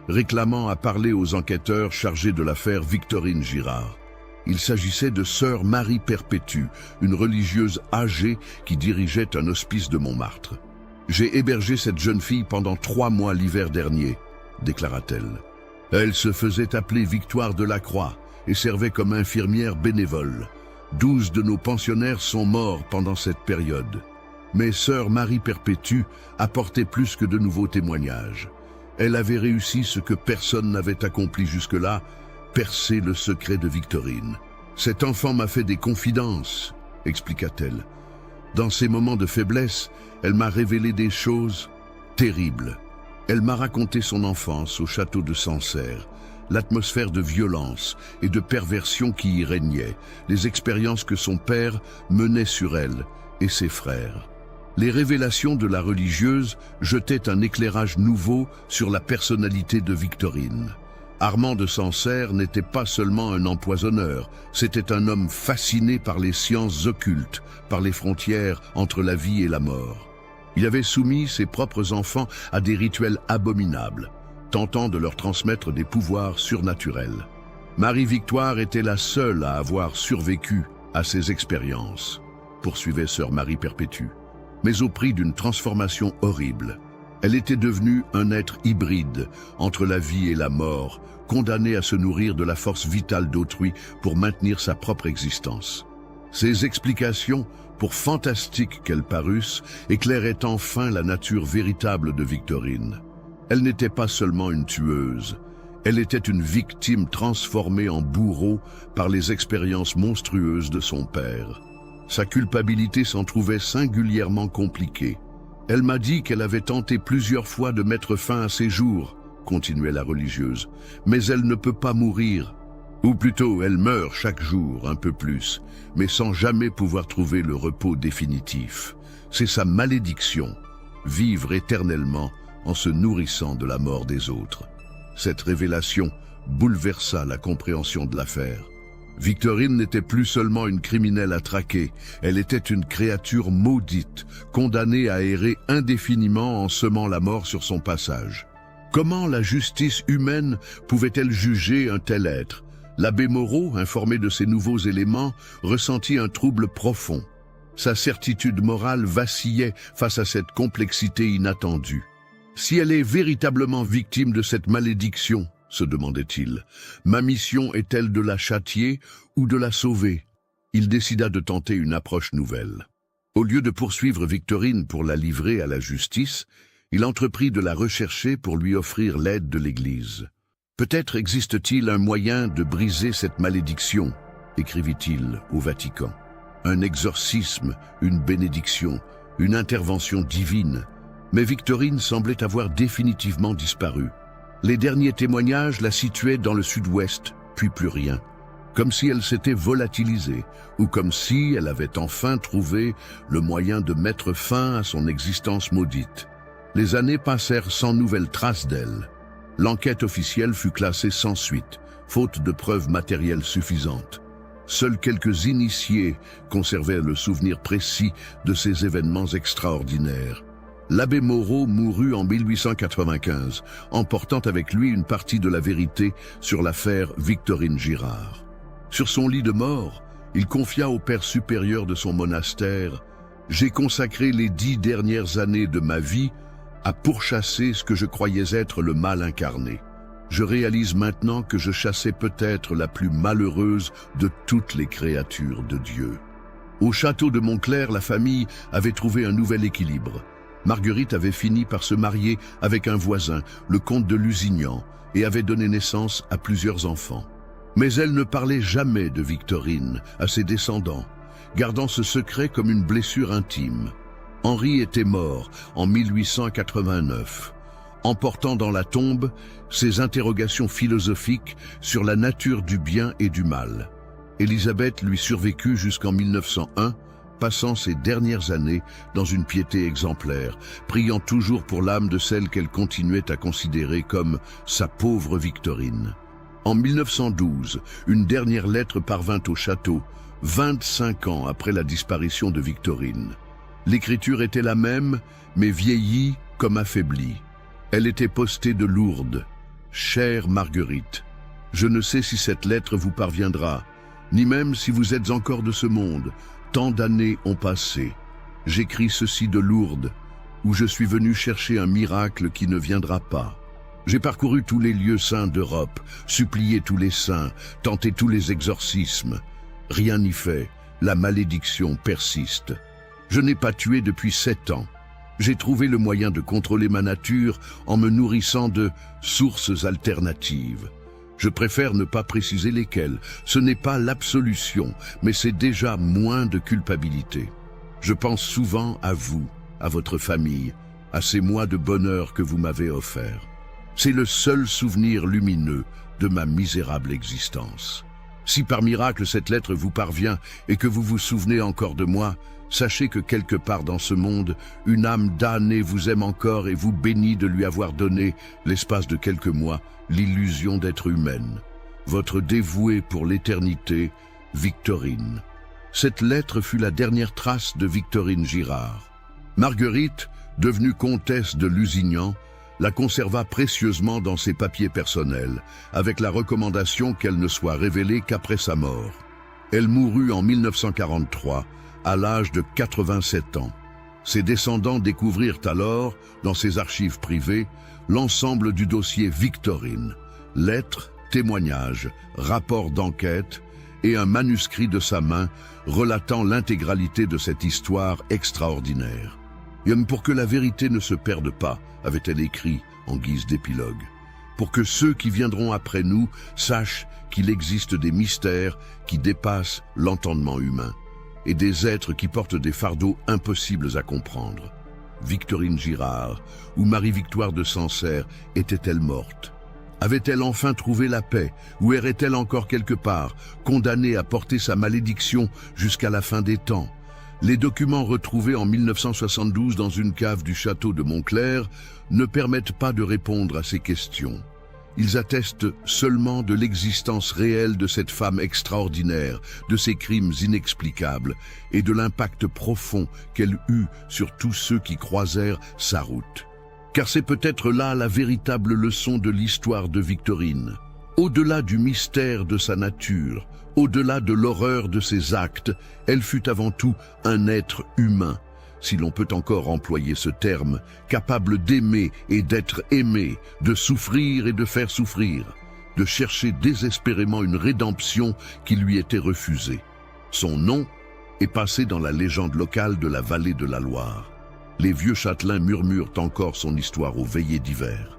réclamant à parler aux enquêteurs chargés de l'affaire Victorine Girard. Il s'agissait de sœur Marie Perpétue, une religieuse âgée qui dirigeait un hospice de Montmartre. « J'ai hébergé cette jeune fille pendant 3 mois l'hiver dernier », déclara-t-elle. Elle se faisait appeler Victoire de la Croix et servait comme infirmière bénévole. 12 de nos pensionnaires sont morts pendant cette période. Mais sœur Marie Perpétue apportait plus que de nouveaux témoignages. Elle avait réussi ce que personne n'avait accompli jusque-là, percer le secret de Victorine. « Cet enfant m'a fait des confidences », expliqua-t-elle. Dans ces moments de faiblesse, elle m'a révélé des choses terribles. Elle m'a raconté son enfance au château de Sancerre, l'atmosphère de violence et de perversion qui y régnait, les expériences que son père menait sur elle et ses frères. Les révélations de la religieuse jetaient un éclairage nouveau sur la personnalité de Victorine. Armand de Sancerre n'était pas seulement un empoisonneur, c'était un homme fasciné par les sciences occultes, par les frontières entre la vie et la mort. Il avait soumis ses propres enfants à des rituels abominables, tentant de leur transmettre des pouvoirs surnaturels. Marie-Victoire était la seule à avoir survécu à ces expériences, poursuivait sœur Marie Perpétue, mais au prix d'une transformation horrible. Elle était devenue un être hybride entre la vie et la mort, condamné à se nourrir de la force vitale d'autrui pour maintenir sa propre existence. Ces explications, pour fantastiques qu'elles parussent, éclairaient enfin la nature véritable de Victorine. Elle n'était pas seulement une tueuse, elle était une victime transformée en bourreau par les expériences monstrueuses de son père. Sa culpabilité s'en trouvait singulièrement compliquée. Elle m'a dit qu'elle avait tenté plusieurs fois de mettre fin à ses jours, continuait la religieuse, mais elle ne peut pas mourir. Ou plutôt, elle meurt chaque jour un peu plus, mais sans jamais pouvoir trouver le repos définitif. C'est sa malédiction, vivre éternellement en se nourrissant de la mort des autres. Cette révélation bouleversa la compréhension de l'affaire. Victorine n'était plus seulement une criminelle à traquer, elle était une créature maudite, condamnée à errer indéfiniment en semant la mort sur son passage. Comment la justice humaine pouvait-elle juger un tel être? L'abbé Moreau, informé de ces nouveaux éléments, ressentit un trouble profond. Sa certitude morale vacillait face à cette complexité inattendue. Si elle est véritablement victime de cette malédiction, se demandait-il, ma mission est-elle de la châtier ou de la sauver? Il décida de tenter une approche nouvelle. Au lieu de poursuivre Victorine pour la livrer à la justice, il entreprit de la rechercher pour lui offrir l'aide de l'Église. Peut-être existe-t-il un moyen de briser cette malédiction, écrivit-il au Vatican. Un exorcisme, une bénédiction, une intervention divine. Mais Victorine semblait avoir définitivement disparu. Les derniers témoignages la situaient dans le sud-ouest, puis plus rien. Comme si elle s'était volatilisée, ou comme si elle avait enfin trouvé le moyen de mettre fin à son existence maudite. Les années passèrent sans nouvelles traces d'elle. L'enquête officielle fut classée sans suite, faute de preuves matérielles suffisantes. Seuls quelques initiés conservaient le souvenir précis de ces événements extraordinaires. L'abbé Moreau mourut en 1895, emportant avec lui une partie de la vérité sur l'affaire Victorine Girard. Sur son lit de mort, il confia au père supérieur de son monastère « J'ai consacré les 10 dernières années de ma vie à pourchasser ce que je croyais être le mal incarné. Je réalise maintenant que je chassais peut-être la plus malheureuse de toutes les créatures de Dieu. » Au château de Montclair, la famille avait trouvé un nouvel équilibre. Marguerite avait fini par se marier avec un voisin, le comte de Lusignan, et avait donné naissance à plusieurs enfants. Mais elle ne parlait jamais de Victorine à ses descendants, gardant ce secret comme une blessure intime. Henri était mort en 1889, emportant dans la tombe ses interrogations philosophiques sur la nature du bien et du mal. Élisabeth lui survécut jusqu'en 1901, passant ses dernières années dans une piété exemplaire, priant toujours pour l'âme de celle qu'elle continuait à considérer comme sa pauvre Victorine. En 1912, une dernière lettre parvint au château, 25 ans après la disparition de Victorine. L'écriture était la même, mais vieillie comme affaiblie. Elle était postée de Lourdes. « Chère Marguerite, je ne sais si cette lettre vous parviendra, ni même si vous êtes encore de ce monde. Tant d'années ont passé. J'écris ceci de Lourdes, où je suis venu chercher un miracle qui ne viendra pas. J'ai parcouru tous les lieux saints d'Europe, supplié tous les saints, tenté tous les exorcismes. Rien n'y fait, la malédiction persiste. Je n'ai pas tué depuis 7 ans. J'ai trouvé le moyen de contrôler ma nature en me nourrissant de sources alternatives. Je préfère ne pas préciser lesquelles. Ce n'est pas l'absolution, mais c'est déjà moins de culpabilité. Je pense souvent à vous, à votre famille, à ces mois de bonheur que vous m'avez offerts. C'est le seul souvenir lumineux de ma misérable existence. Si par miracle cette lettre vous parvient et que vous vous souvenez encore de moi, sachez que quelque part dans ce monde, une âme damnée vous aime encore et vous bénit de lui avoir donné, l'espace de quelques mois, l'illusion d'être humaine. Votre dévouée pour l'éternité, Victorine. Cette lettre fut la dernière trace de Victorine Girard. Marguerite, devenue comtesse de Lusignan, la conserva précieusement dans ses papiers personnels, avec la recommandation qu'elle ne soit révélée qu'après sa mort. Elle mourut en 1943, à l'âge de 87 ans. Ses descendants découvrirent alors, dans ses archives privées, l'ensemble du dossier Victorine, lettres, témoignages, rapports d'enquête et un manuscrit de sa main relatant l'intégralité de cette histoire extraordinaire. Et pour que la vérité ne se perde pas, avait-elle écrit en guise d'épilogue, pour que ceux qui viendront après nous sachent qu'il existe des mystères qui dépassent l'entendement humain et des êtres qui portent des fardeaux impossibles à comprendre. Victorine Girard ou Marie-Victoire de Sancerre était-elle morte? Avait-elle enfin trouvé la paix ou errait-elle encore quelque part, condamnée à porter sa malédiction jusqu'à la fin des temps? Les documents retrouvés en 1972 dans une cave du château de Montclair ne permettent pas de répondre à ces questions. Ils attestent seulement de l'existence réelle de cette femme extraordinaire, de ses crimes inexplicables et de l'impact profond qu'elle eut sur tous ceux qui croisèrent sa route. Car c'est peut-être là la véritable leçon de l'histoire de Victorine. Au-delà du mystère de sa nature, au-delà de l'horreur de ses actes, elle fut avant tout un être humain, si l'on peut encore employer ce terme, capable d'aimer et d'être aimé, de souffrir et de faire souffrir, de chercher désespérément une rédemption qui lui était refusée. Son nom est passé dans la légende locale de la vallée de la Loire. Les vieux châtelains murmurent encore son histoire aux veillées d'hiver.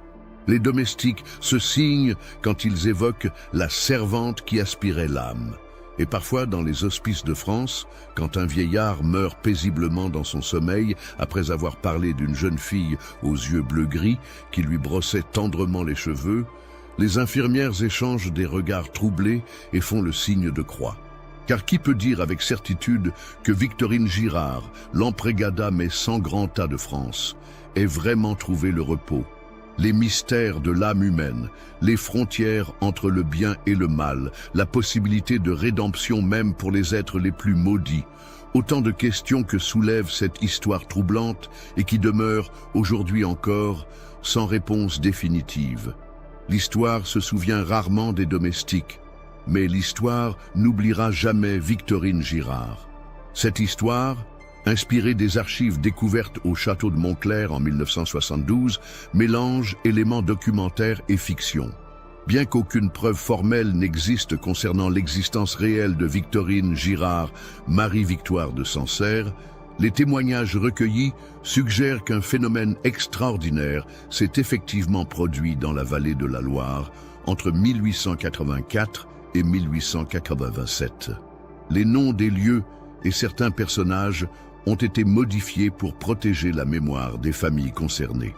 Les domestiques se signent quand ils évoquent la servante qui aspirait l'âme. Et parfois, dans les hospices de France, quand un vieillard meurt paisiblement dans son sommeil après avoir parlé d'une jeune fille aux yeux bleu-gris qui lui brossait tendrement les cheveux, les infirmières échangent des regards troublés et font le signe de croix. Car qui peut dire avec certitude que Victorine Girard, l'emprégada mais sans grand tas de France, ait vraiment trouvé le repos? Les mystères de l'âme humaine, les frontières entre le bien et le mal, la possibilité de rédemption même pour les êtres les plus maudits, autant de questions que soulève cette histoire troublante et qui demeure, aujourd'hui encore, sans réponse définitive. L'histoire se souvient rarement des domestiques, mais l'histoire n'oubliera jamais Victorine Girard. Cette histoire, inspirée des archives découvertes au château de Montclair en 1972, mélange éléments documentaires et fiction. Bien qu'aucune preuve formelle n'existe concernant l'existence réelle de Victorine Girard, Marie-Victoire de Sancerre, les témoignages recueillis suggèrent qu'un phénomène extraordinaire s'est effectivement produit dans la vallée de la Loire entre 1884 et 1887. Les noms des lieux et certains personnages ont été modifiés pour protéger la mémoire des familles concernées.